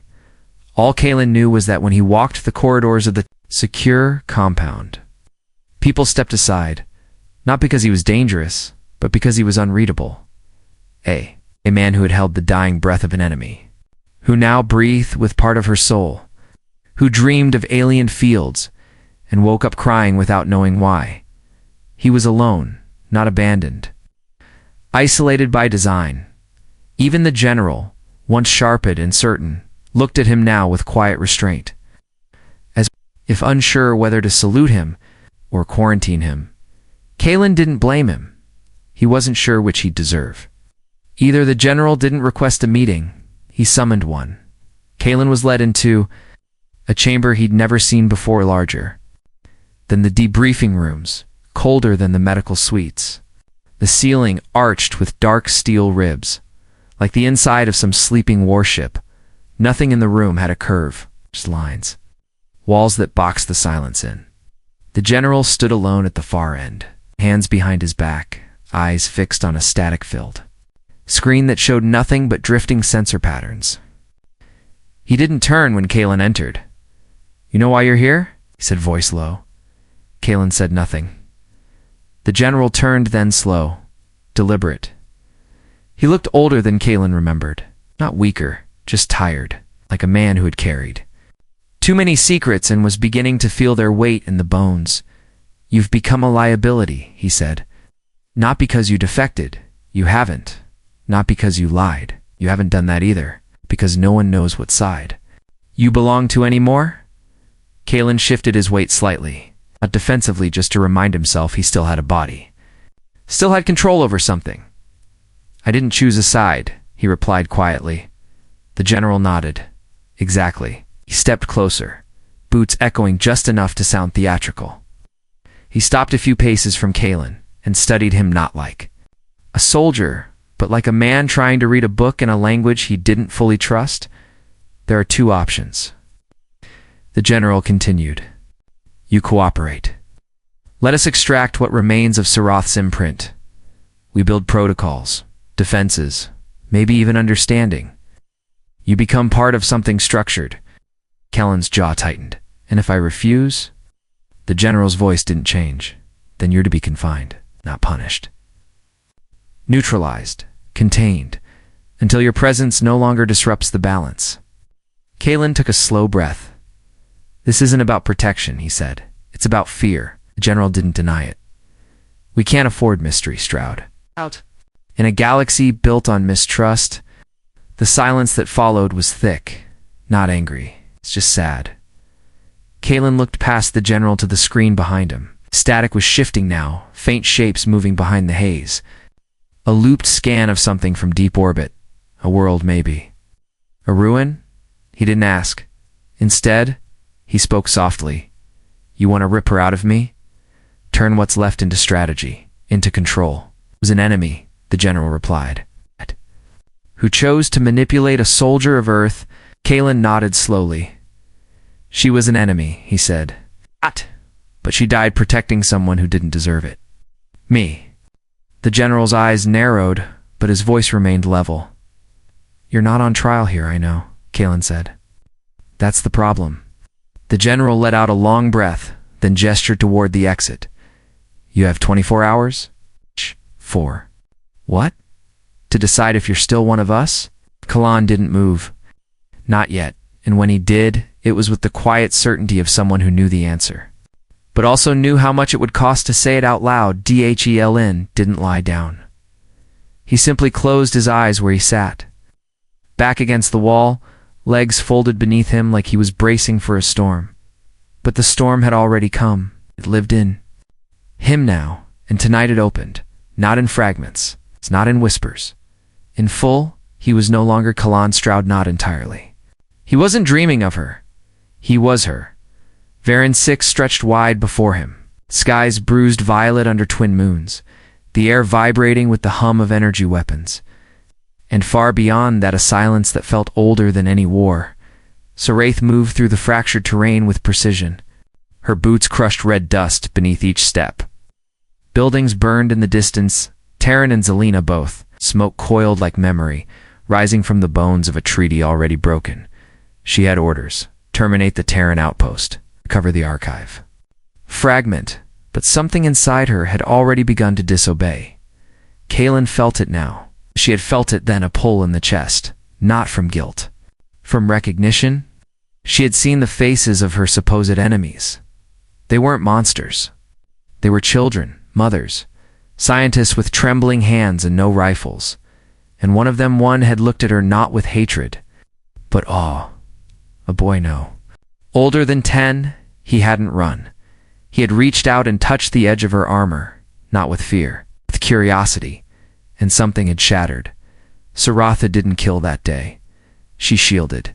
All Kaelen knew was that when he walked the corridors of the secure compound, people stepped aside, not because he was dangerous, but because he was unreadable. A man who had held the dying breath of an enemy, who now breathed with part of her soul, who dreamed of alien fields and woke up crying without knowing why. He was alone, not abandoned. Isolated by design. Even the general, once sharp and certain, looked at him now with quiet restraint, as if unsure whether to salute him or quarantine him. Kaelen didn't blame him. He wasn't sure which he'd deserve. Either the general didn't request a meeting, he summoned one. Kaelen was led into a chamber he'd never seen before, larger than the debriefing rooms, colder than the medical suites. The ceiling arched with dark steel ribs, like the inside of some sleeping warship. Nothing in the room had a curve, just lines. Walls that boxed the silence in. The general stood alone at the far end, hands behind his back, eyes fixed on a static field screen that showed nothing but drifting sensor patterns. He didn't turn when Kaelen entered. You know why you're here? He said, voice low. Kaelen said nothing. The general turned, then slow, deliberate. He looked older than Kaelen remembered, not weaker, just tired, like a man who had carried too many secrets and was beginning to feel their weight in the bones. You've become a liability, he said. Not because you defected, you haven't. Not because you lied, you haven't done that either, because no one knows what side you belong to anymore? Kaelen shifted his weight slightly, not defensively, just to remind himself he still had a body. Still had control over something. I didn't choose a side, he replied quietly. The general nodded. Exactly. He stepped closer, boots echoing just enough to sound theatrical. He stopped a few paces from Kaelen and studied him not like a soldier, but like a man trying to read a book in a language he didn't fully trust. There are two options. The general continued. You cooperate. Let us extract what remains of Sarath's imprint. We build protocols, defenses, maybe even understanding. You become part of something structured. Kaelen's jaw tightened. And if I refuse? The general's voice didn't change. Then you're to be confined, not punished. Neutralized, contained, until your presence no longer disrupts the balance. Kaelen took a slow breath. This isn't about protection, he said. It's about fear. The general didn't deny it. We can't afford mystery, Stroud. Out. In a galaxy built on mistrust, the silence that followed was thick, not angry. It's just sad. Kaelen looked past the general to the screen behind him. Static was shifting now, faint shapes moving behind the haze. A looped scan of something from deep orbit. A world, maybe. A ruin? He didn't ask. Instead, he spoke softly. You want to rip her out of me? Turn what's left into strategy, into control. It was an enemy, the general replied. Who chose to manipulate a soldier of Earth? Kaelen nodded slowly. She was an enemy, he said. But she died protecting someone who didn't deserve it. Me. The general's eyes narrowed, but his voice remained level. You're not on trial here, I know, Kaelen said. That's the problem. The general let out a long breath, then gestured toward the exit. You have 24 hours? 4. What? To decide if you're still one of us? Kaelen didn't move. Not yet, and when he did, it was with the quiet certainty of someone who knew the answer. But also knew how much it would cost to say it out loud. Dheln didn't lie down. He simply closed his eyes where he sat. Back against the wall, legs folded beneath him like he was bracing for a storm. But the storm had already come. It lived in him now, and tonight it opened. Not in fragments. It's not in whispers. In full, he was no longer Kaelen Stroud, not entirely. He wasn't dreaming of her. He was her. Varan 6 stretched wide before him, skies bruised violet under twin moons, the air vibrating with the hum of energy weapons. And far beyond that, a silence that felt older than any war. Sarath moved through the fractured terrain with precision. Her boots crushed red dust beneath each step. Buildings burned in the distance, Terran and Xel'Na both, smoke coiled like memory, rising from the bones of a treaty already broken. She had orders. Terminate the Terran outpost. Cover the archive. Fragment, but something inside her had already begun to disobey. Kaelen felt it now. She had felt it then, a pull in the chest, not from guilt. From recognition? She had seen the faces of her supposed enemies. They weren't monsters. They were children, mothers, scientists with trembling hands and no rifles. And one of them had looked at her not with hatred, but awe. A boy, no. Older than 10, he hadn't run. He had reached out and touched the edge of her armor, not with fear, with curiosity, and something had shattered. Sarath didn't kill that day. She shielded.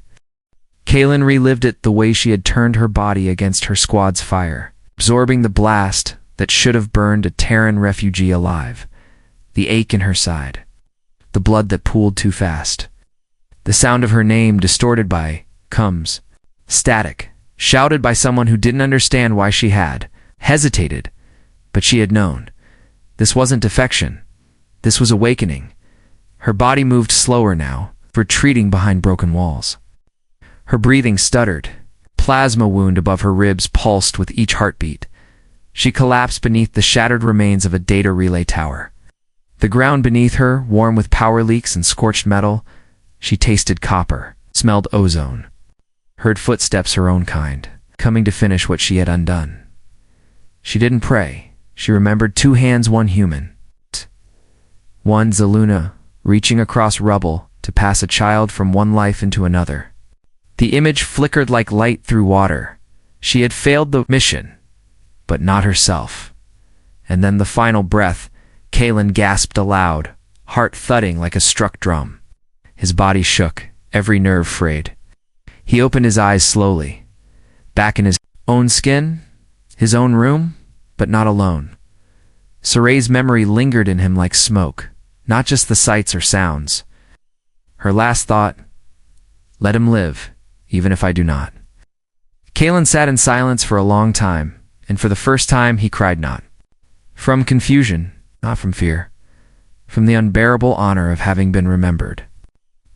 Kaelen relived it the way she had turned her body against her squad's fire, absorbing the blast that should have burned a Terran refugee alive, the ache in her side, the blood that pooled too fast, the sound of her name distorted by comes, static, shouted by someone who didn't understand why she had hesitated, but she had known. This wasn't defection. This was awakening. Her body moved slower now, retreating behind broken walls. Her breathing stuttered. Plasma wound above her ribs pulsed with each heartbeat. She collapsed beneath the shattered remains of a data relay tower. The ground beneath her, warm with power leaks and scorched metal, she tasted copper, smelled ozone. Heard footsteps her own kind, coming to finish what she had undone. She didn't pray. She remembered 2 hands, 1 human. One Xel'Na, reaching across rubble to pass a child from one life into another. The image flickered like light through water. She had failed the mission, but not herself. And then the final breath, Kaelen gasped aloud, heart thudding like a struck drum. His body shook, every nerve frayed. He opened his eyes slowly. Back in his own skin, his own room, but not alone. Sarath's memory lingered in him like smoke, not just the sights or sounds. Her last thought, let him live, even if I do not. Kaelen sat in silence for a long time, and for the first time he cried not. From confusion, not from fear. From the unbearable honor of having been remembered.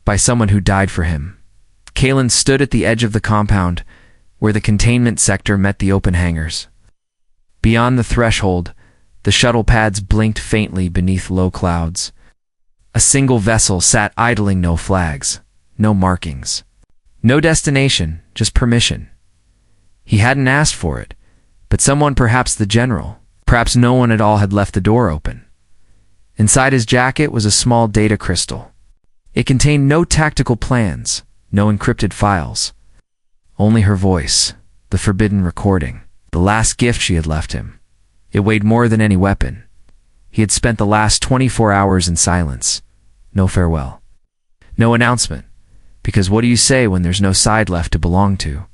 By someone who died for him. Kaelen stood at the edge of the compound, where the containment sector met the open hangars. Beyond the threshold, the shuttle pads blinked faintly beneath low clouds. A single vessel sat idling, no flags, no markings. No destination, just permission. He hadn't asked for it, but someone, perhaps the general, perhaps no one at all, had left the door open. Inside his jacket was a small data crystal. It contained no tactical plans, no encrypted files. Only her voice, the forbidden recording, the last gift she had left him. It weighed more than any weapon. He had spent the last 24 hours in silence. No farewell. No announcement. Because what do you say when there's no side left to belong to?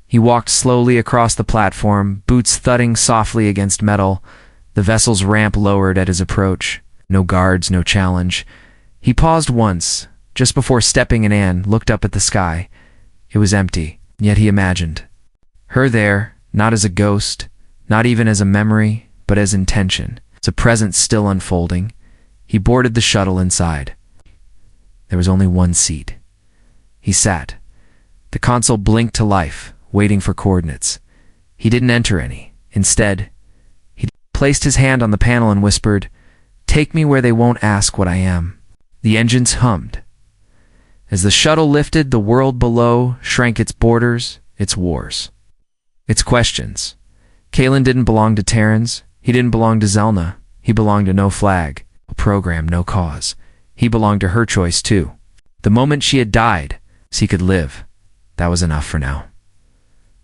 He walked slowly across the platform, boots thudding softly against metal, the vessel's ramp lowered at his approach. No guards, no challenge. He paused once, just before stepping in, and looked up at the sky. It was empty, yet he imagined her there, not as a ghost, not even as a memory, but as intention, as a presence still unfolding. He boarded the shuttle inside. There was only one seat. He sat. The console blinked to life, waiting for coordinates. He didn't enter any. Instead, he placed his hand on the panel and whispered, "Take me where they won't ask what I am." The engines hummed. As the shuttle lifted, the world below shrank, its borders, its wars, its questions. Kaelen didn't belong to Terrans. He didn't belong to Xel'Na. He belonged to no flag, no program, no cause. He belonged to her choice, too. The moment she had died, so he could live. That was enough for now.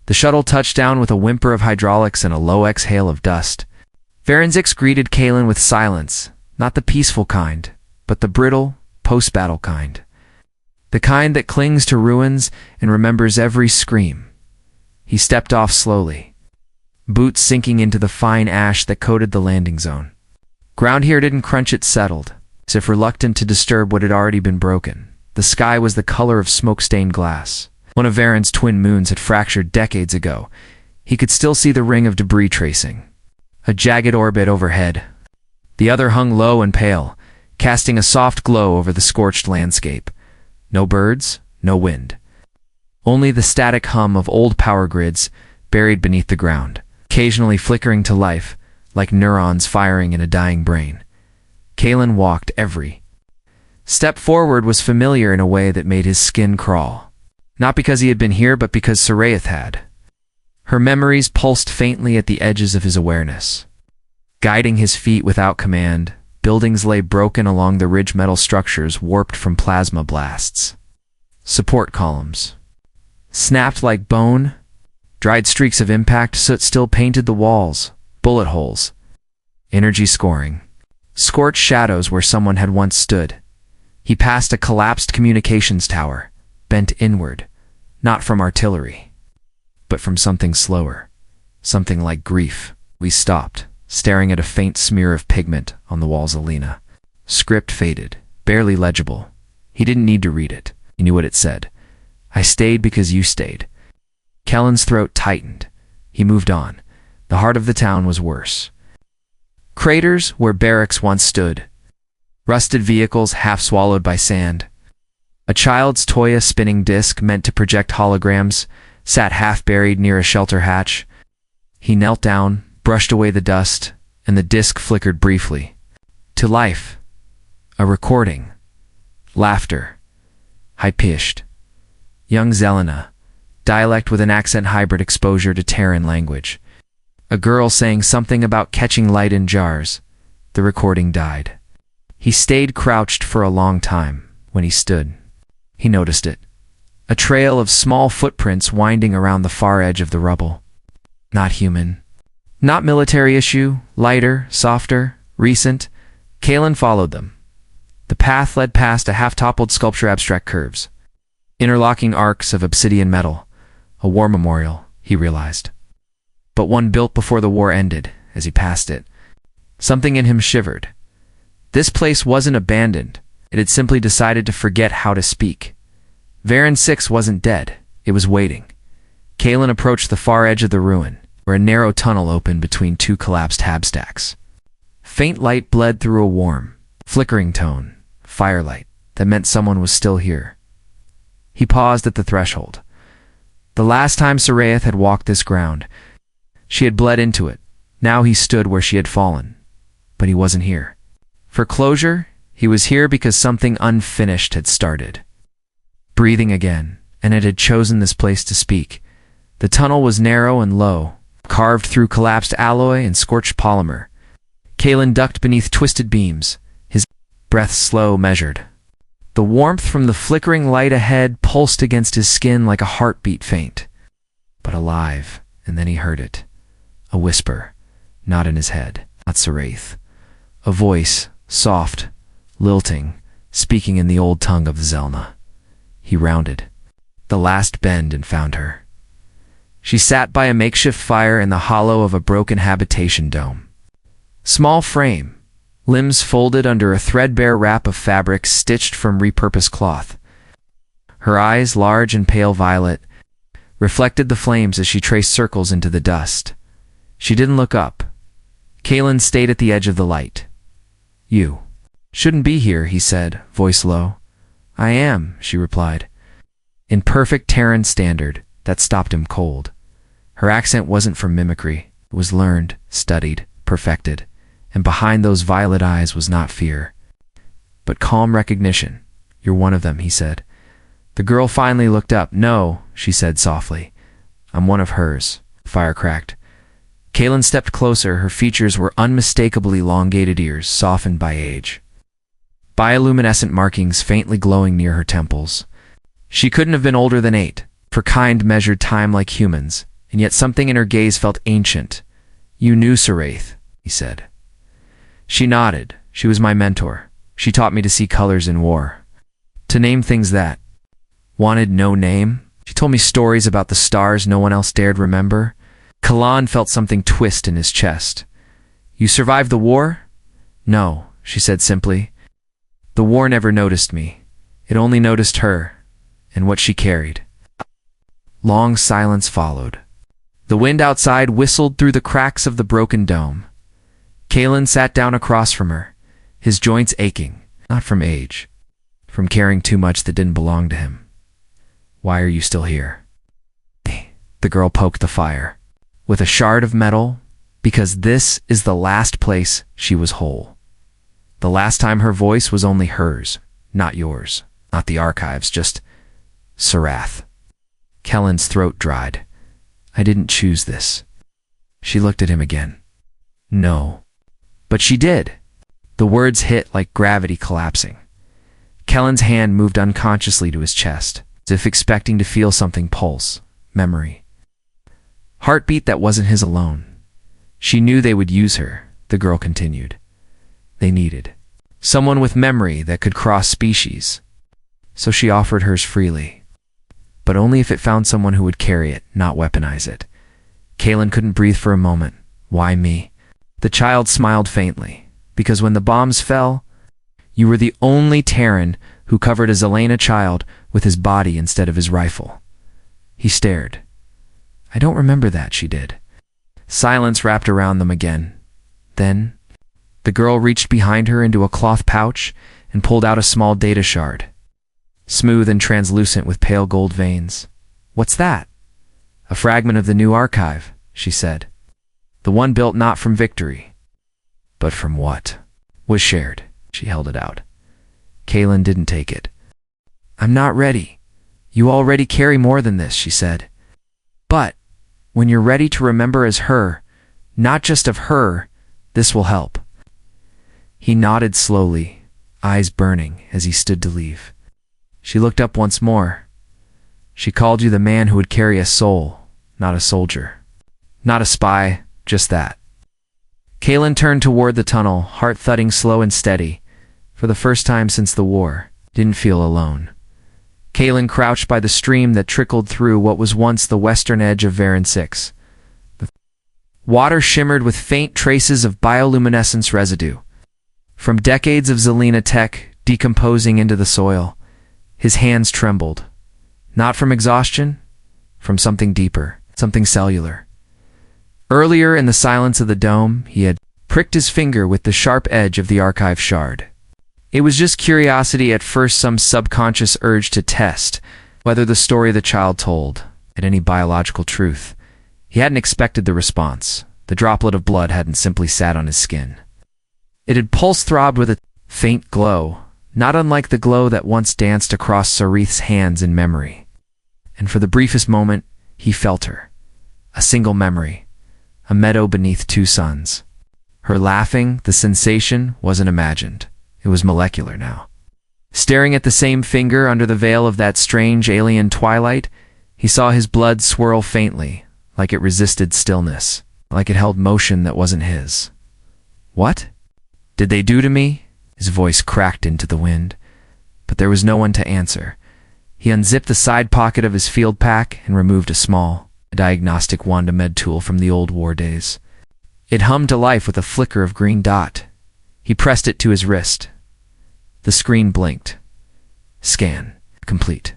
The shuttle touched down with a whimper of hydraulics and a low exhale of dust. Varen 6 greeted Kaelen with silence, not the peaceful kind, but the brittle, post-battle kind. The kind that clings to ruins and remembers every scream. He stepped off slowly, boots sinking into the fine ash that coated the landing zone. Ground here didn't crunch, it settled, as if reluctant to disturb what had already been broken. The sky was the color of smoke-stained glass. One of Varen's twin moons had fractured decades ago. He could still see the ring of debris tracing. A jagged orbit overhead. The other hung low and pale, casting a soft glow over the scorched landscape. No birds, no wind. Only the static hum of old power grids buried beneath the ground, occasionally flickering to life, like neurons firing in a dying brain. Kaelen walked. Every step forward was familiar in a way that made his skin crawl. Not because he had been here, but because Saraeth had. Her memories pulsed faintly at the edges of his awareness. Guiding his feet without command, buildings lay broken along the ridge, metal structures warped from plasma blasts. Support columns snapped like bone. Dried streaks of impact soot still painted the walls. Bullet holes. Energy scoring. Scorched shadows where someone had once stood. He passed a collapsed communications tower, bent inward, not from artillery, but from something slower, something like grief. We stopped, staring at a faint smear of pigment on the walls. Xel'Na. Script faded, barely legible. He didn't need to read it. He knew what it said. I stayed because you stayed. Kaelen's throat tightened. He moved on. The heart of the town was worse. Craters where barracks once stood. Rusted vehicles half swallowed by sand. A child's toy, a spinning disc meant to project holograms, sat half buried near a shelter hatch. He knelt down, brushed away the dust, and the disc flickered briefly. To life. A recording. Laughter. High-pitched. Young Xel'Na. Dialect with an accent, hybrid exposure to Terran language. A girl saying something about catching light in jars. The recording died. He stayed crouched for a long time. When he stood, he noticed it. A trail of small footprints winding around the far edge of the rubble. Not human. Not military issue. Lighter, softer, recent. Kaelen followed them. The path led past a half-toppled sculpture, abstract curves. Interlocking arcs of obsidian metal. A war memorial, he realized. But one built before the war ended. As he passed it, something in him shivered. This place wasn't abandoned. It had simply decided to forget how to speak. Varen 6 wasn't dead. It was waiting. Kaelen approached the far edge of the ruin. where a narrow tunnel opened between two collapsed hab stacks. Faint light bled through a warm, flickering tone, firelight, that meant someone was still here. He paused at the threshold. The last time Saraeth had walked this ground, she had bled into it. Now he stood where she had fallen. But he wasn't here. For closure, he was here because something unfinished had started. Breathing again, and it had chosen this place to speak. The tunnel was narrow and low, carved through collapsed alloy and scorched polymer. Kaelen ducked beneath twisted beams, his breath slow, measured. The warmth from the flickering light ahead pulsed against his skin like a heartbeat, faint, but alive, and then he heard it. A whisper, not in his head, not Saraeth. A voice, soft, lilting, speaking in the old tongue of Xel'Na. He rounded the last bend and found her. She sat by a makeshift fire in the hollow of a broken habitation dome. Small frame, limbs folded under a threadbare wrap of fabric stitched from repurposed cloth. Her eyes, large and pale violet, reflected the flames as she traced circles into the dust. She didn't look up. Kaelen stayed at the edge of the light. "You shouldn't be here," he said, voice low. "I am," she replied, in perfect Terran standard that stopped him cold. Her accent wasn't from mimicry. It was learned, studied, perfected, and behind those violet eyes was not fear, but calm recognition. "You're one of them," he said. The girl finally looked up. "No," she said softly. "I'm one of hers." Fire cracked. Kaelen stepped closer. Her features were unmistakably elongated ears, softened by age. Bioluminescent markings faintly glowing near her temples. She couldn't have been older than 8, for kind measured time like humans, and yet something in her gaze felt ancient. "You knew Saraeth," he said. She nodded. "She was my mentor. She taught me to see colors in war, to name things that wanted no name. She told me stories about the stars no one else dared remember." Kaelen felt something twist in his chest. "You survived the war?" "No," she said simply. "The war never noticed me. It only noticed her, and what she carried." Long silence followed. The wind outside whistled through the cracks of the broken dome. Kaelen sat down across from her, his joints aching, not from age, from carrying too much that didn't belong to him. "Why are you still here?" The girl poked the fire with a shard of metal, because this is the last place she was whole. The last time her voice was only hers, not yours, not the archives, just Saraeth. Kaelen's throat dried. "I didn't choose this." She looked at him again. "No." But she did. The words hit like gravity collapsing. Kaelen's hand moved unconsciously to his chest, as if expecting to feel something pulse, memory. Heartbeat that wasn't his alone. She knew they would use her, the girl continued. They needed someone with memory that could cross species. So she offered hers freely, but only if it found someone who would carry it, not weaponize it. Kaelen couldn't breathe for a moment. "Why me?" The child smiled faintly. "Because when the bombs fell, you were the only Terran who covered a Xel'Na child with his body instead of his rifle." He stared. "I don't remember that," she did. Silence wrapped around them again. Then, the girl reached behind her into a cloth pouch and pulled out a small data shard, smooth and translucent with pale gold veins. "What's that?" "A fragment of the new archive," she said. "The one built not from victory, but from what was shared." She held it out. Kaelen didn't take it. "I'm not ready. You already carry more than this," she said. "But when you're ready to remember as her, not just of her, this will help." He nodded slowly, eyes burning as he stood to leave. She looked up once more. "She called you the man who would carry a soul, not a soldier. Not a spy, just that." Kaelen turned toward the tunnel, heart thudding slow and steady. For the first time since the war, didn't feel alone. Kaelen crouched by the stream that trickled through what was once the western edge of Varan 6. The water shimmered with faint traces of bioluminescence residue, from decades of Xel'Na tech decomposing into the soil. His hands trembled, not from exhaustion, from something deeper, something cellular. Earlier in the silence of the dome, he had pricked his finger with the sharp edge of the archive shard. It was just curiosity at first, some subconscious urge to test whether the story the child told had any biological truth. He hadn't expected the response. The droplet of blood hadn't simply sat on his skin. It had pulse-throbbed with a faint glow, not unlike the glow that once danced across Sarith's hands in memory. And for the briefest moment, he felt her. A single memory. A meadow beneath two suns. Her laughing, the sensation, wasn't imagined. It was molecular now. Staring at the same finger under the veil of that strange alien twilight, he saw his blood swirl faintly, like it resisted stillness, like it held motion that wasn't his. What did they do to me? His voice cracked into the wind, but there was no one to answer. He unzipped the side pocket of his field pack and removed a small, diagnostic Wanda med tool from the old war days. It hummed to life with a flicker of green dot. He pressed it to his wrist. The screen blinked. Scan complete.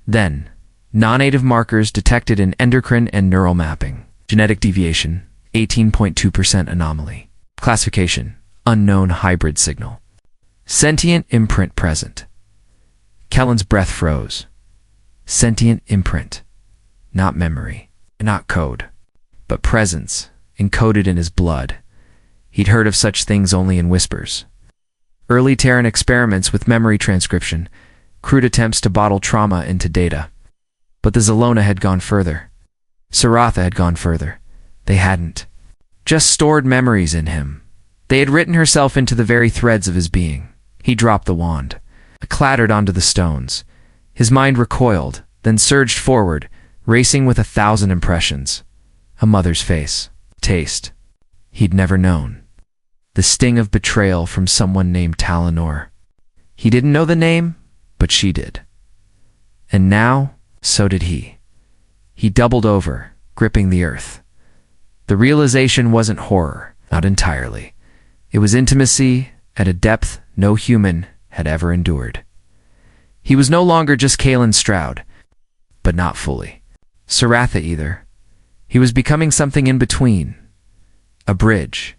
Then, non-native markers detected in endocrine and neural mapping. Genetic deviation, 18.2% anomaly. Classification, unknown hybrid signal. Sentient imprint present. Kaelen's breath froze. Sentient imprint. Not memory, not code, but presence, encoded in his blood. He'd heard of such things only in whispers. Early Terran experiments with memory transcription, crude attempts to bottle trauma into data. But the Xel'Na had gone further. Saratha had gone further. They hadn't just stored memories in him. They had written herself into the very threads of his being. He dropped the wand. It clattered onto the stones. His mind recoiled, then surged forward, racing with 1,000 impressions. A mother's face. Taste. He'd never known. The sting of betrayal from someone named Talinor. He didn't know the name, but she did. And now, so did he. He doubled over, gripping the earth. The realization wasn't horror, not entirely. It was intimacy at a depth no human had ever endured. He was no longer just Kaelen Stroud, but not fully. Saratha either. He was becoming something in between. A bridge.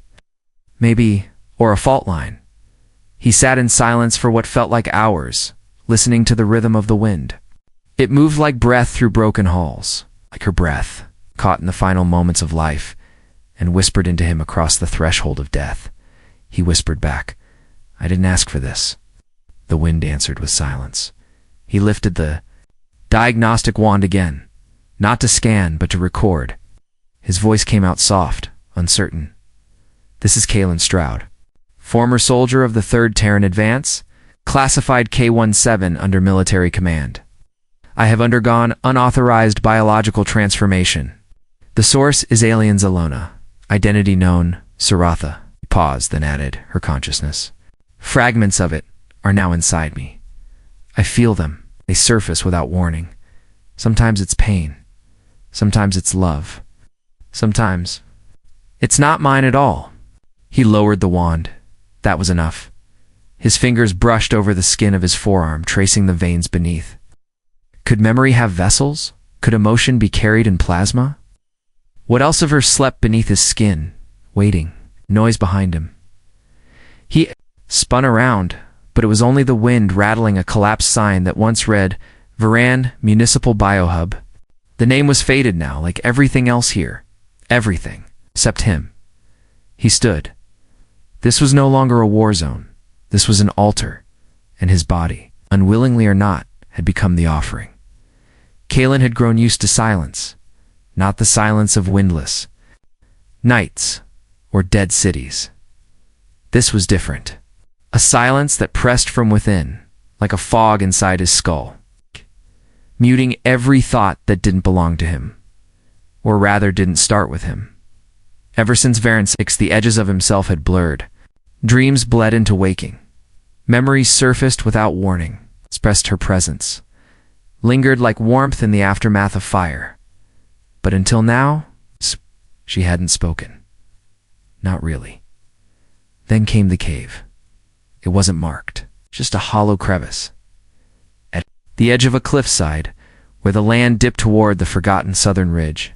Maybe, or a fault line. He sat in silence for what felt like hours, listening to the rhythm of the wind. It moved like breath through broken halls, like her breath, caught in the final moments of life, and whispered into him across the threshold of death. He whispered back, "I didn't ask for this." The wind answered with silence. He lifted the diagnostic wand again, not to scan, but to record. His voice came out soft, uncertain. "This is Kaelen Stroud, former soldier of the 3rd Terran Advance, classified K-17 under military command. I have undergone unauthorized biological transformation. The source is alien Xel'Na, identity known, Saratha." He paused, then added, her consciousness. "Fragments of it are now inside me. I feel them. They surface without warning. Sometimes it's pain. Sometimes it's love. Sometimes it's not mine at all." He lowered the wand. That was enough. His fingers brushed over the skin of his forearm, tracing the veins beneath. Could memory have vessels? Could emotion be carried in plasma? What else of her slept beneath his skin, waiting, noise behind him? He spun around, but it was only the wind rattling a collapsed sign that once read, Varan Municipal Biohub. The name was faded now, like everything else here. Everything, except him. He stood. This was no longer a war zone. This was an altar, and his body, unwillingly or not, had become the offering. Kaelen had grown used to silence, not the silence of windless nights or dead cities. This was different. A silence that pressed from within, like a fog inside his skull, muting every thought that didn't belong to him, or rather didn't start with him. Ever since Varan 6, the edges of himself had blurred. Dreams bled into waking. Memories surfaced without warning, expressed her presence, lingered like warmth in the aftermath of fire. But until now, she hadn't spoken. Not really. Then came the cave. It wasn't marked, just a hollow crevice. At the edge of a cliffside, where the land dipped toward the forgotten southern ridge.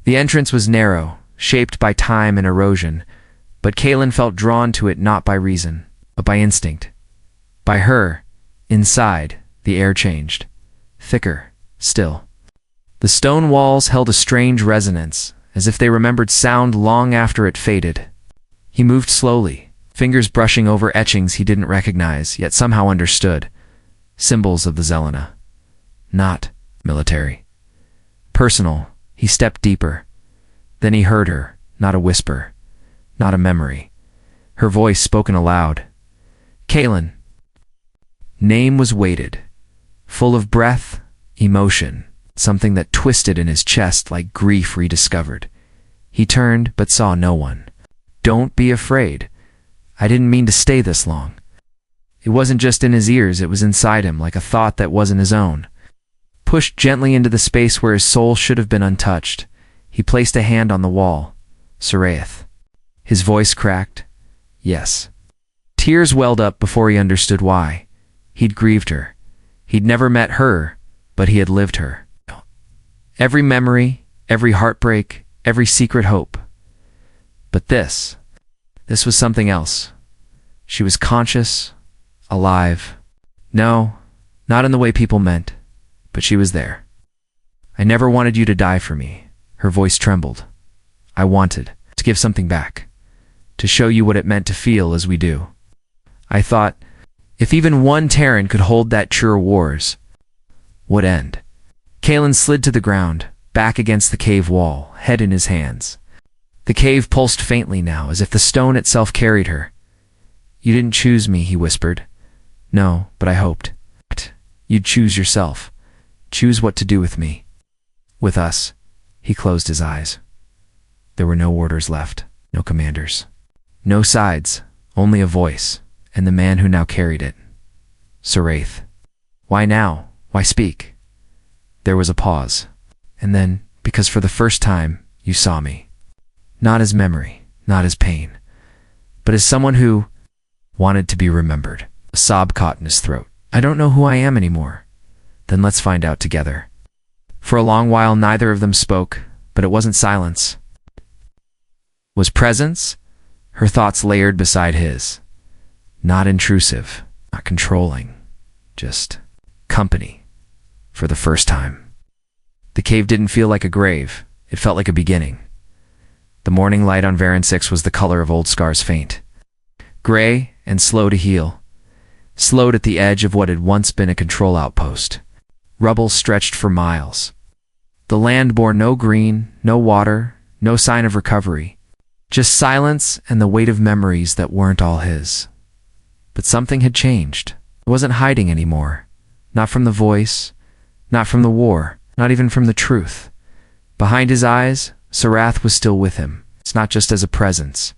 The entrance was narrow, shaped by time and erosion, but Kaelen felt drawn to it not by reason, but by instinct. By her, inside, the air changed. Thicker, still. The stone walls held a strange resonance, as if they remembered sound long after it faded. He moved slowly, fingers brushing over etchings he didn't recognize, yet somehow understood. Symbols of the Xel'Na. Not military. Personal. He stepped deeper. Then he heard her, not a whisper, not a memory. Her voice spoken aloud. Kaelen. Name was weighted, full of breath, emotion, something that twisted in his chest like grief rediscovered. He turned, but saw no one. Don't be afraid. I didn't mean to stay this long. It wasn't just in his ears, it was inside him, like a thought that wasn't his own. Pushed gently into the space where his soul should have been untouched, he placed a hand on the wall. Saraeth. His voice cracked. Yes. Tears welled up before he understood why. He'd grieved her. He'd never met her, but he had lived her. Every memory, every heartbreak, every secret hope. But this was something else. She was conscious, alive. No, not in the way people meant, but she was there. I never wanted you to die for me. Her voice trembled. I wanted to give something back, to show you what it meant to feel as we do. I thought, if even one Terran could hold that true wars would end. Kaelen slid to the ground, back against the cave wall, head in his hands. The cave pulsed faintly now, as if the stone itself carried her. You didn't choose me, he whispered. No, but I hoped. You'd choose yourself. Choose what to do with me. With us. He closed his eyes. There were no orders left, no commanders. No sides, only a voice, and the man who now carried it. Saraeth. Why now? Why speak? There was a pause. And then, because for the first time, you saw me. Not as memory, not as pain, but as someone who wanted to be remembered. A sob caught in his throat. I don't know who I am anymore. Then let's find out together. For a long while, neither of them spoke, but it wasn't silence. Was presence? Her thoughts layered beside his. Not intrusive, not controlling, just company. For the first time. The cave didn't feel like a grave. It felt like a beginning. The morning light on Varan 6 was the color of old scars faint. Gray and slow to heal. Slowed at the edge of what had once been a control outpost. Rubble stretched for miles. The land bore no green, no water, no sign of recovery. Just silence and the weight of memories that weren't all his. But something had changed. It wasn't hiding anymore. Not from the voice, not from the war, not even from the truth. Behind his eyes, Saraeth was still with him. It's not just as a presence,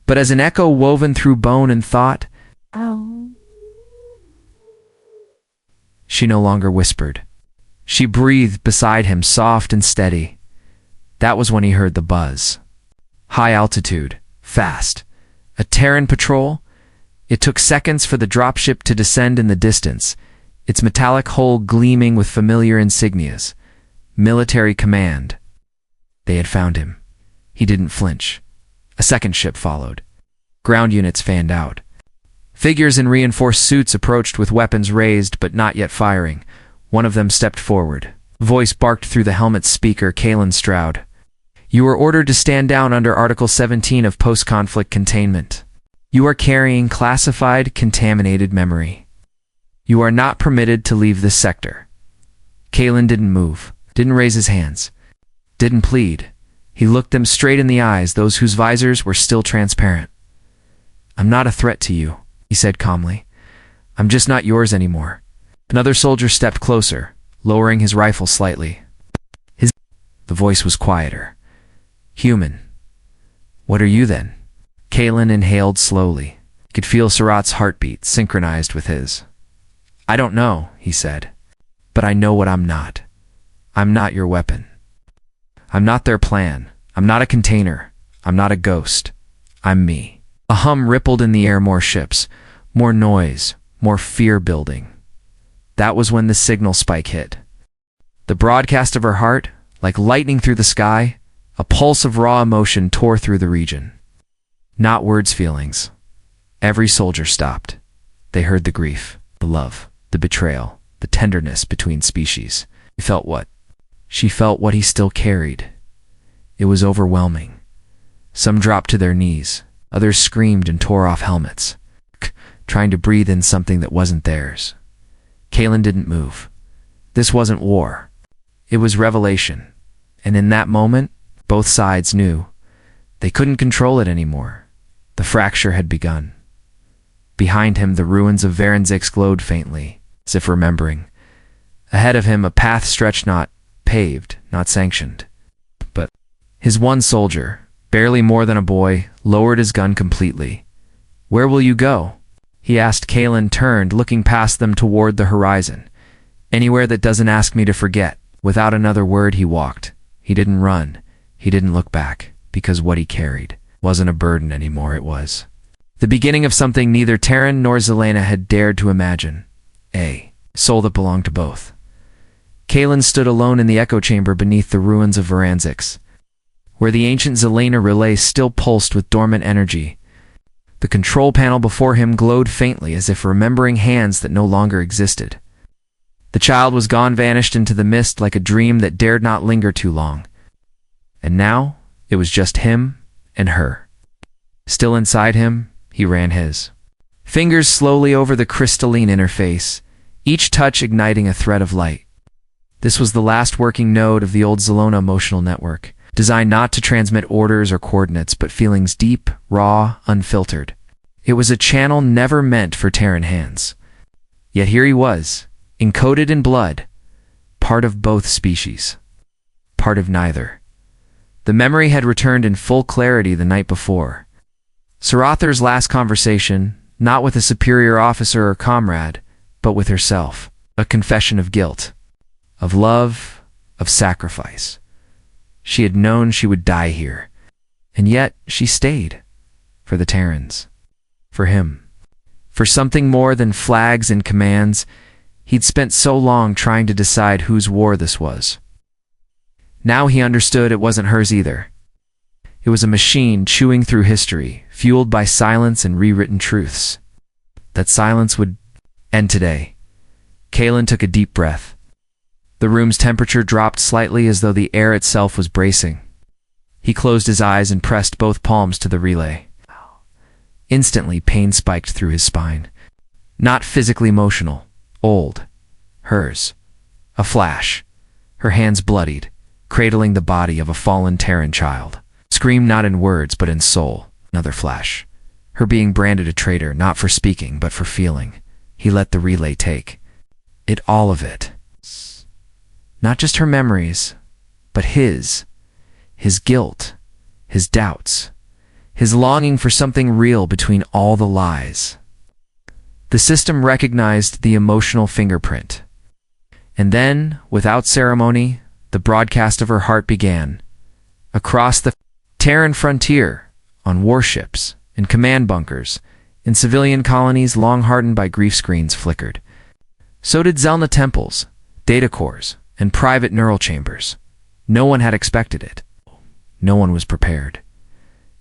but as an echo woven through bone and thought. Ow. She no longer whispered. She breathed beside him, soft and steady. That was when he heard the buzz. High altitude, fast. A Terran patrol? It took seconds for the dropship to descend in the distance, its metallic hull gleaming with familiar insignias. Military command. They had found him. He didn't flinch. A second ship followed. Ground units fanned out. Figures in reinforced suits approached with weapons raised but not yet firing. One of them stepped forward. Voice barked through the helmet's speaker, Kaelen Stroud. You are ordered to stand down under Article 17 of post-conflict containment. You are carrying classified, contaminated memory. You are not permitted to leave this sector. Kaelen didn't move, didn't raise his hands, didn't plead. He looked them straight in the eyes, those whose visors were still transparent. I'm not a threat to you, he said calmly. I'm just not yours anymore. Another soldier stepped closer, lowering his rifle slightly. The voice was quieter. Human. What are you then? Kaelen inhaled slowly. He could feel Sarath's heartbeat synchronized with his. I don't know, he said, but I know what I'm not. I'm not your weapon. I'm not their plan. I'm not a container. I'm not a ghost. I'm me. A hum rippled in the air, more ships, more noise, more fear building. That was when the signal spike hit. The broadcast of her heart, like lightning through the sky, A pulse of raw emotion tore through the region. Not words, feelings. Every soldier stopped. They heard the grief, the love, the betrayal, the tenderness between species. He felt what? She felt what he still carried. It was overwhelming. Some dropped to their knees. Others screamed and tore off helmets, trying to breathe in something that wasn't theirs. Kaelen didn't move. This wasn't war. It was revelation. And in that moment, both sides knew. They couldn't control it anymore. The fracture had begun. Behind him, the ruins of Varenzyx glowed faintly, as if remembering. Ahead of him, a path stretched, not paved, not sanctioned. But his one soldier, barely more than a boy, lowered his gun completely. "Where will you go?" he asked. Kaelen turned, looking past them toward the horizon. "Anywhere that doesn't ask me to forget." Without another word, he walked. He didn't run. He didn't look back, because what he carried wasn't a burden anymore. It was the beginning of something neither Terran nor Xel'Na had dared to imagine. A soul that belonged to both. Kaelen stood alone in the echo chamber beneath the ruins of Varenzyx, where the ancient Xel'Na relay still pulsed with dormant energy. The control panel before him glowed faintly, as if remembering hands that no longer existed. The child was gone, vanished into the mist like a dream that dared not linger too long. And now, it was just him and her. Still inside him, he ran his fingers slowly over the crystalline interface, each touch igniting a thread of light. This was the last working node of the old Xel'Na emotional network, designed not to transmit orders or coordinates, but feelings deep, raw, unfiltered. It was a channel never meant for Terran hands. Yet here he was, encoded in blood, part of both species, part of neither. The memory had returned in full clarity the night before. Sarathar's last conversation, not with a superior officer or comrade, but with herself. A confession of guilt, of love, of sacrifice. She had known she would die here, and yet she stayed. For the Terrans. For him. For something more than flags and commands. He'd spent so long trying to decide whose war this was. Now he understood it wasn't hers either. It was a machine chewing through history, fueled by silence and rewritten truths. That silence would end today. Kaelen took a deep breath. The room's temperature dropped slightly, as though the air itself was bracing. He closed his eyes and pressed both palms to the relay. Instantly, pain spiked through his spine. Not physically emotional. Old. Hers. A flash. Her hands bloodied, cradling the body of a fallen Terran child. Screamed not in words, but in soul. Another flash. Her being branded a traitor, not for speaking, but for feeling. He let the relay take it, all of it. Not just her memories, but his guilt, his doubts, his longing for something real between all the lies. The system recognized the emotional fingerprint. And then, without ceremony, the broadcast of her heart began. Across the Terran frontier, on warships, in command bunkers, in civilian colonies long hardened by grief, screens flickered. So did Xel'Na temples, data cores, and private neural chambers. No one had expected it. No one was prepared.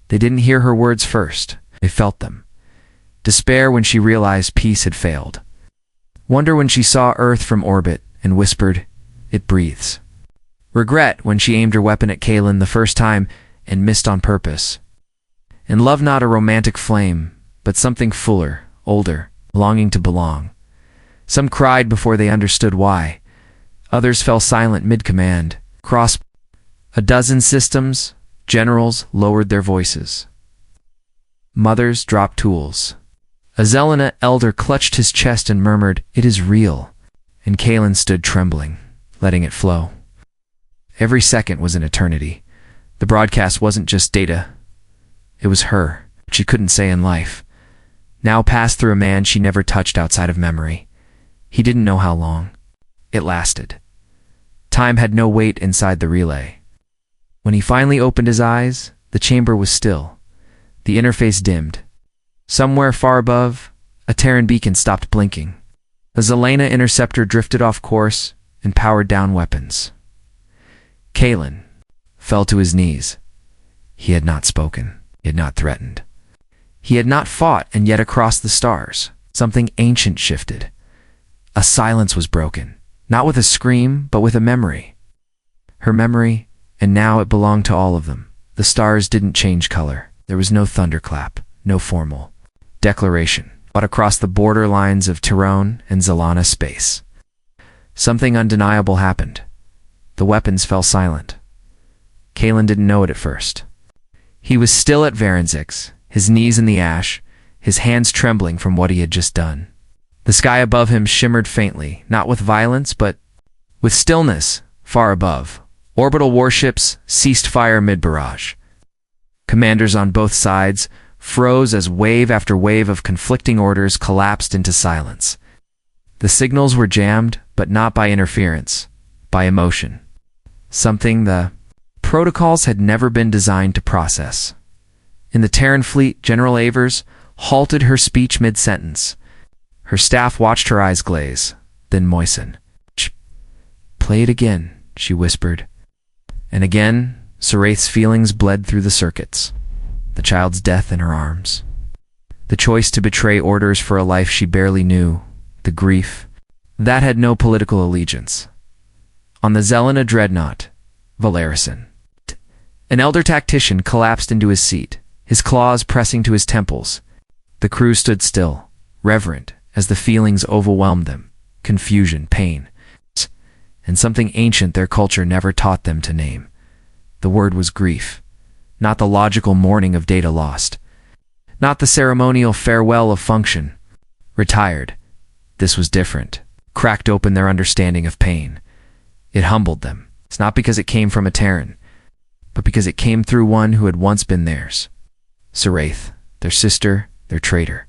They didn't hear her words first. They felt them. Despair when she realized peace had failed. Wonder when she saw Earth from orbit and whispered, "It breathes." Regret when she aimed her weapon at Kaelen the first time and missed on purpose. And love, not a romantic flame, but something fuller, older, longing to belong. Some cried before they understood why. Others fell silent mid-command. Across a dozen systems, generals lowered their voices. Mothers dropped tools. A Xel'Na elder clutched his chest and murmured, "It is real." And Kaelen stood trembling, letting it flow. Every second was an eternity. The broadcast wasn't just data. It was her, what she couldn't say in life. Now passed through a man she never touched outside of memory. He didn't know how long. It lasted. Time had no weight inside the relay. When he finally opened his eyes, the chamber was still. The interface dimmed. Somewhere far above, a Terran beacon stopped blinking. A Xel'Na interceptor drifted off course and powered down weapons. Kaelen, fell to his knees. He had not spoken. He had not threatened. He had not fought, and yet across the stars, something ancient shifted. A silence was broken, not with a scream, but with a memory. Her memory, and now it belonged to all of them. The stars didn't change color. There was no thunderclap, no formal declaration, but across the border lines of Tyrone and Xel'Na space, something undeniable happened. The weapons fell silent. Kaelen didn't know it at first. He was still at Varensik's, his knees in the ash, his hands trembling from what he had just done. The sky above him shimmered faintly, not with violence, but with stillness far above. Orbital warships ceased fire mid-barrage. Commanders on both sides froze as wave after wave of conflicting orders collapsed into silence. The signals were jammed, but not by interference, by emotion. Something the protocols had never been designed to process. In the Terran fleet, General Avers halted her speech mid-sentence. Her staff watched her eyes glaze, then moisten. "Shh. Play it again," she whispered. And again, Saraith's feelings bled through the circuits. The child's death in her arms. The choice to betray orders for a life she barely knew. The grief. That had no political allegiance. On the Xel'Na dreadnought, Valerison. An elder tactician collapsed into his seat, his claws pressing to his temples. The crew stood still, reverent, as the feelings overwhelmed them. Confusion, pain, and something ancient their culture never taught them to name. The word was grief, not the logical mourning of data lost, not the ceremonial farewell of function. Retired. This was different, cracked open their understanding of pain. It humbled them. It's not because it came from a Terran, but because it came through one who had once been theirs. Saraith, their sister, their traitor,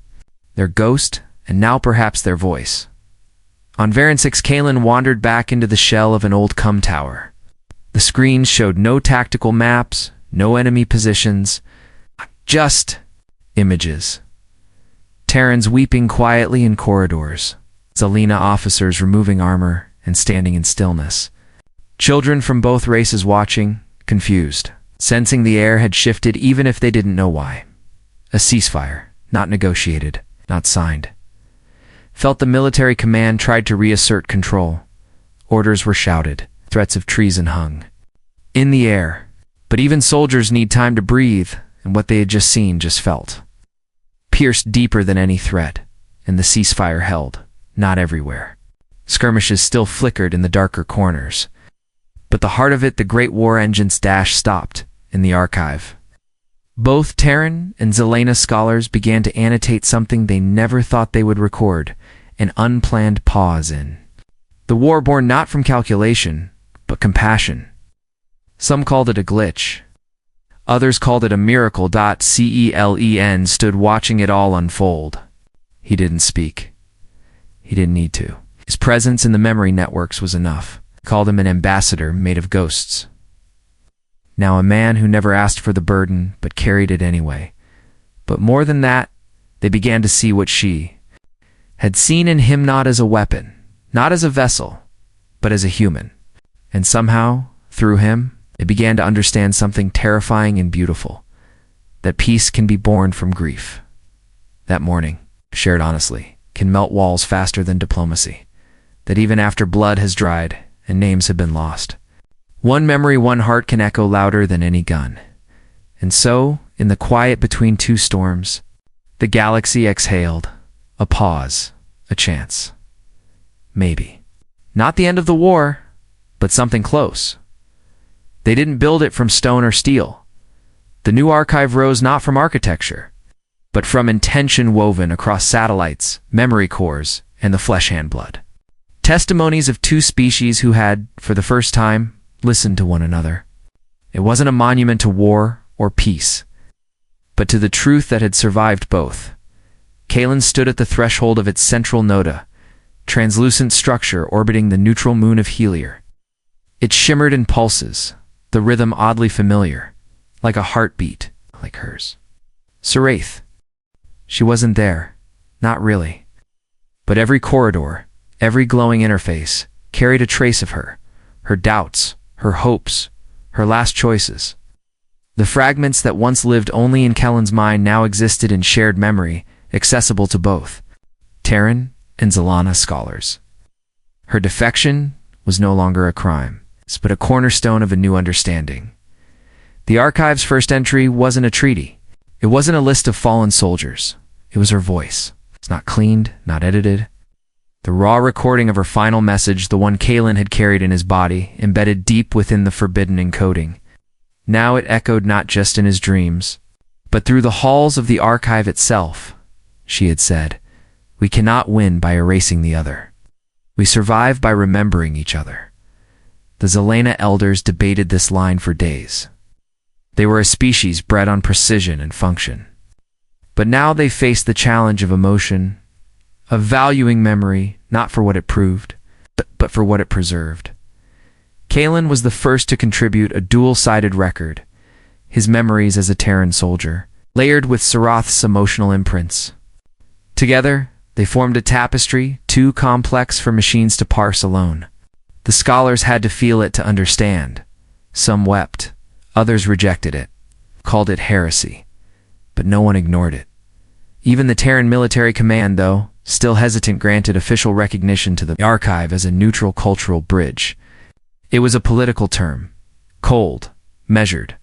their ghost, and now perhaps their voice. On Varensik's, Kaelen wandered back into the shell of an old cum tower. The screens showed no tactical maps, no enemy positions, just images. Terrans weeping quietly in corridors, Xel'Na officers removing armor and standing in stillness. Children from both races watching, confused, sensing the air had shifted even if they didn't know why. A ceasefire, not negotiated, not signed. Felt the military command tried to reassert control. Orders were shouted, threats of treason hung in the air. But even soldiers need time to breathe, and what they had just seen just felt. Pierced deeper than any threat, and the ceasefire held, not everywhere. Skirmishes still flickered in the darker corners. But the heart of it, the great war engine's dash, stopped in the archive. Both Terran and Xel'Na scholars began to annotate something they never thought they would record, an unplanned pause in the war born not from calculation, but compassion. Some called it a glitch. Others called it a miracle. Celen stood watching it all unfold. He didn't speak. He didn't need to. His presence in the memory networks was enough. Called him an ambassador made of ghosts. Now a man who never asked for the burden, but carried it anyway. But more than that, they began to see what she had seen in him, not as a weapon, not as a vessel, but as a human. And somehow, through him, they began to understand something terrifying and beautiful, that peace can be born from grief. That morning, shared honestly, can melt walls faster than diplomacy, that even after blood has dried and names have been lost, one memory, one heart can echo louder than any gun. And so, in the quiet between two storms, the galaxy exhaled, a pause, a chance. Maybe. Not the end of the war, but something close. They didn't build it from stone or steel. The new archive rose not from architecture, but from intention woven across satellites, memory cores, and the flesh hand blood. Testimonies of two species who had, for the first time, listened to one another. It wasn't a monument to war or peace, but to the truth that had survived both. Kaelen stood at the threshold of its central node, translucent structure orbiting the neutral moon of Helior. It shimmered in pulses, the rhythm oddly familiar, like a heartbeat, like hers. Saraith. She wasn't there, not really. But every corridor, every glowing interface, carried a trace of her, her doubts, her hopes, her last choices. The fragments that once lived only in Kaelen's mind now existed in shared memory, accessible to both Terran and Xel'Na scholars. Her defection was no longer a crime, but a cornerstone of a new understanding. The archive's first entry wasn't a treaty. It wasn't a list of fallen soldiers. It was her voice. It's not cleaned, not edited. The raw recording of her final message, the one Kaelen had carried in his body, embedded deep within the forbidden encoding. Now it echoed not just in his dreams, but through the halls of the archive itself. She had said, "We cannot win by erasing the other. We survive by remembering each other." The Xel'Na elders debated this line for days. They were a species bred on precision and function. But now they faced the challenge of emotion, of valuing memory, not for what it proved, but for what it preserved. Kaelen was the first to contribute a dual-sided record, his memories as a Terran soldier, layered with Sarath's emotional imprints. Together, they formed a tapestry too complex for machines to parse alone. The scholars had to feel it to understand. Some wept, others rejected it, called it heresy, but no one ignored it. Even the Terran military command, though, still hesitant, granted official recognition to the archive as a neutral cultural bridge. It was a political term, cold, measured.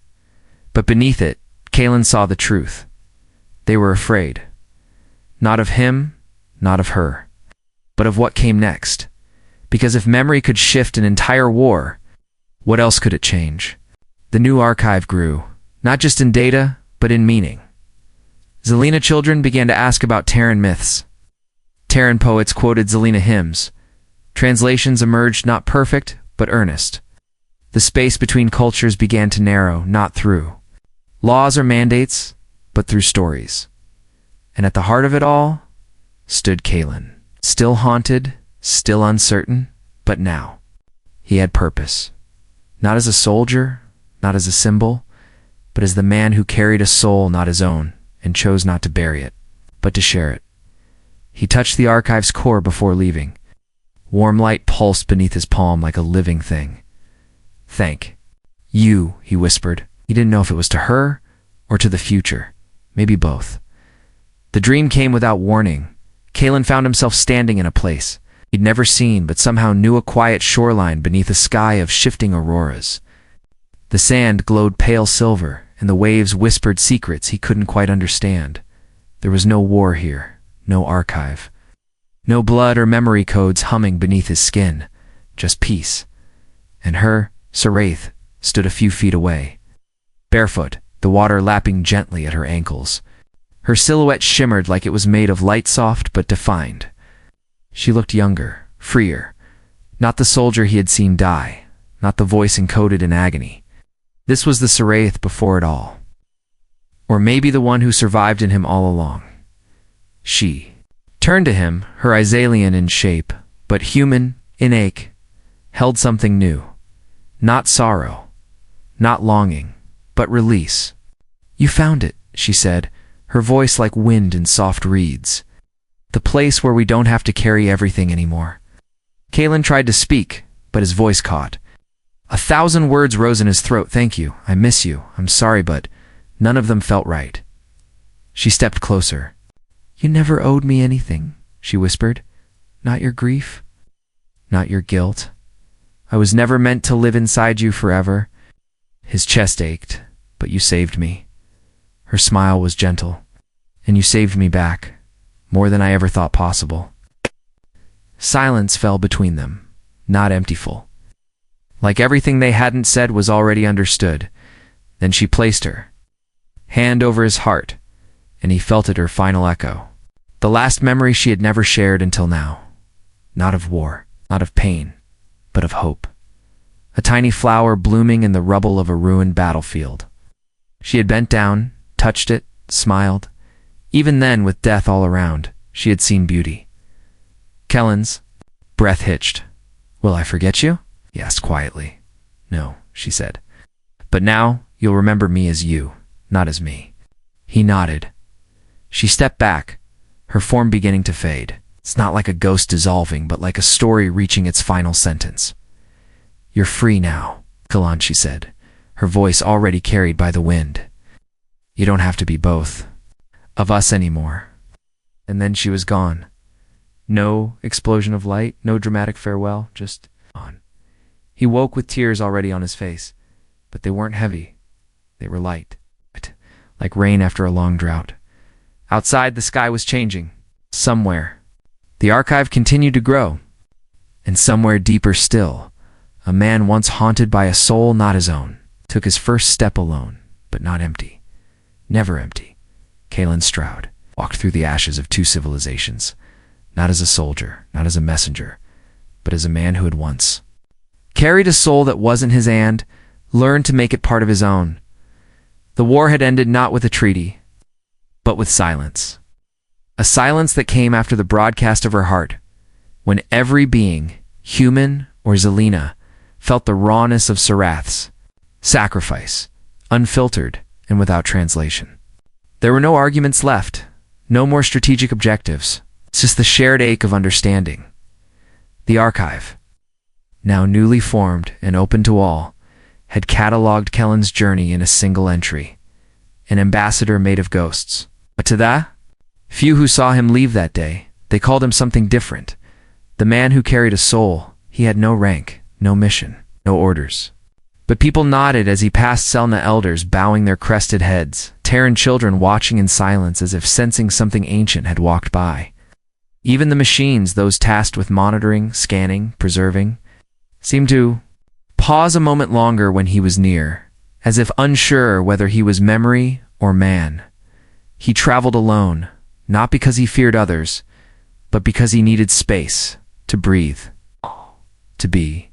But beneath it, Kaelen saw the truth. They were afraid. Not of him, not of her, but of what came next. Because if memory could shift an entire war, what else could it change? The new archive grew, not just in data, but in meaning. Xel'Na children began to ask about Terran myths. Terran poets quoted Xel'Na hymns. Translations emerged not perfect, but earnest. The space between cultures began to narrow, not through laws or mandates, but through stories. And at the heart of it all stood Kaelen, still haunted, still uncertain, but now he had purpose. Not as a soldier, not as a symbol, but as the man who carried a soul not his own and chose not to bury it, but to share it. He touched the archive's core before leaving. Warm light pulsed beneath his palm like a living thing. "Thank you," he whispered. He didn't know if it was to her or to the future, maybe both. The dream came without warning. Kaelen found himself standing in a place he'd never seen but somehow knew, a quiet shoreline beneath a sky of shifting auroras. The sand glowed pale silver, and the waves whispered secrets he couldn't quite understand. There was no war here, no archive. No blood or memory codes humming beneath his skin, just peace. And her, Sarath, stood a few feet away. Barefoot, the water lapping gently at her ankles. Her silhouette shimmered like it was made of light, soft but defined. She looked younger, freer. Not the soldier he had seen die, not the voice encoded in agony. This was the Sarath before it all. Or maybe the one who survived in him all along. She turned to him, her Xel'Na in shape, but human, in ache, held something new. Not sorrow, not longing, but release. "You found it," she said, her voice like wind in soft reeds. "The place where we don't have to carry everything anymore." Kaelen tried to speak, but his voice caught. 1,000 words rose in his throat. "Thank you, I miss you, I'm sorry, but..." None of them felt right. She stepped closer. "You never owed me anything," she whispered. "Not your grief, not your guilt. I was never meant to live inside you forever." His chest ached, "But you saved me." Her smile was gentle. "And you saved me back, more than I ever thought possible." Silence fell between them, not emptyful. Like everything they hadn't said was already understood. Then she placed her hand over his heart, and he felt it, her final echo. The last memory she had never shared until now. Not of war, not of pain, but of hope. A tiny flower blooming in the rubble of a ruined battlefield. She had bent down, touched it, smiled. Even then, with death all around, she had seen beauty. Kaelen's breath hitched. "Will I forget you?" he asked quietly. "No," she said. "But now you'll remember me as you, not as me." He nodded. She stepped back, her form beginning to fade. It's not like a ghost dissolving, but like a story reaching its final sentence. "You're free now, Kaelen," she said, her voice already carried by the wind. You don't have to be both of us anymore. And then she was gone. No explosion of light, no dramatic farewell, just on. He woke with tears already on his face, but they weren't heavy. They were light, like rain after a long drought. Outside, the sky was changing. Somewhere, the archive continued to grow. And somewhere deeper still, a man once haunted by a soul not his own took his first step alone, but not empty. Never empty. Kaelen Stroud walked through the ashes of two civilizations, not as a soldier, not as a messenger, but as a man who had once carried a soul that wasn't his and learned to make it part of his own. The war had ended not with a treaty, but with silence. A silence that came after the broadcast of her heart, when every being, human or Xel'Na, felt the rawness of Sarath's sacrifice, unfiltered and without translation. There were no arguments left, no more strategic objectives, just the shared ache of understanding. The archive, now newly formed and open to all, had catalogued Kaelen's journey in a single entry, an ambassador made of ghosts. But to that, few who saw him leave that day, they called him something different. The man who carried a soul. He had no rank, no mission, no orders. But people nodded as he passed Xel'Na elders bowing their crested heads, Terran children watching in silence as if sensing something ancient had walked by. Even the machines, those tasked with monitoring, scanning, preserving, seemed to pause a moment longer when he was near, as if unsure whether he was memory or man. He traveled alone, not because he feared others, but because he needed space to breathe, to be.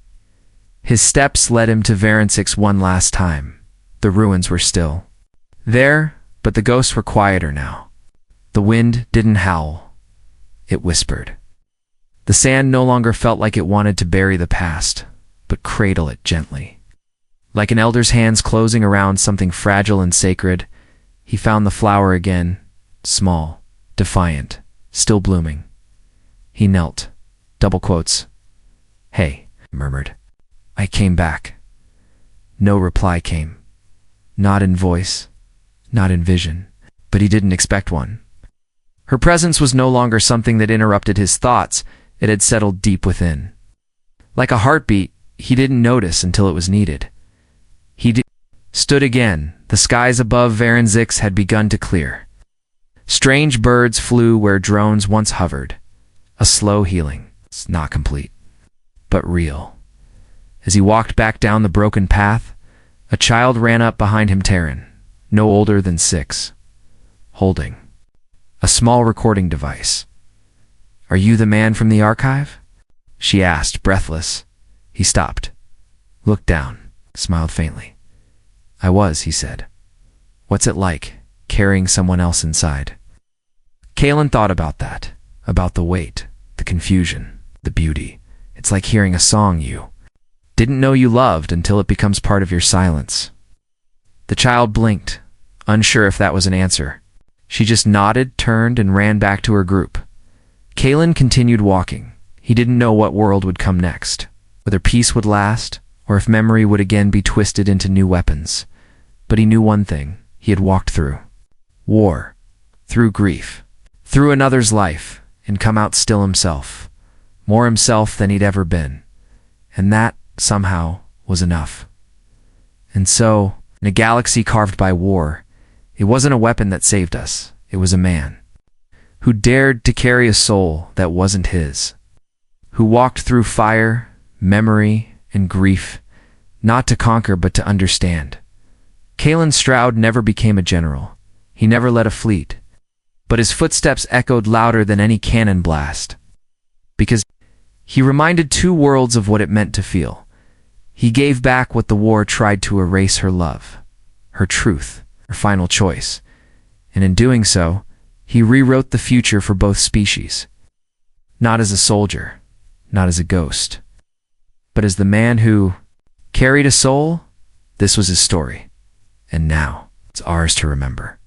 His steps led him to Varinsix one last time. The ruins were still there, but the ghosts were quieter now. The wind didn't howl. It whispered. The sand no longer felt like it wanted to bury the past, but cradle it gently. Like an elder's hands closing around something fragile and sacred, he found the flower again, small, defiant, still blooming. He knelt, double quotes. "Hey," murmured. "I came back." No reply came. Not in voice, not in vision, but he didn't expect one. Her presence was no longer something that interrupted his thoughts, it had settled deep within. Like a heartbeat, he didn't notice until it was needed. Stood again. The skies above Varinsix had begun to clear. Strange birds flew where drones once hovered. A slow healing, not complete, but real. As he walked back down the broken path, a child ran up behind him, Terran, no older than 6, holding a small recording device. "Are you the man from the archive?" she asked, breathless. He stopped, looked down, smiled faintly. "I was," he said. "What's it like, carrying someone else inside?" Kaelen thought about that, about the weight, the confusion, the beauty. It's like hearing a song you didn't know you loved until it becomes part of your silence. The child blinked, unsure if that was an answer. She just nodded, turned, and ran back to her group. Kaelen continued walking. He didn't know what world would come next, whether peace would last, or if memory would again be twisted into new weapons. But he knew one thing he had walked through. War. Through grief. Through another's life, and come out still himself. More himself than he'd ever been. And that, somehow, was enough. And so, in a galaxy carved by war, it wasn't a weapon that saved us. It was a man who dared to carry a soul that wasn't his. Who walked through fire, memory, and grief, not to conquer but to understand. Kaelen Stroud never became a general. He never led a fleet. But his footsteps echoed louder than any cannon blast. Because he reminded two worlds of what it meant to feel. He gave back what the war tried to erase: her love, her truth, her final choice. And in doing so, he rewrote the future for both species. Not as a soldier, not as a ghost, but as the man who carried a soul. This was his story. And now, it's ours to remember.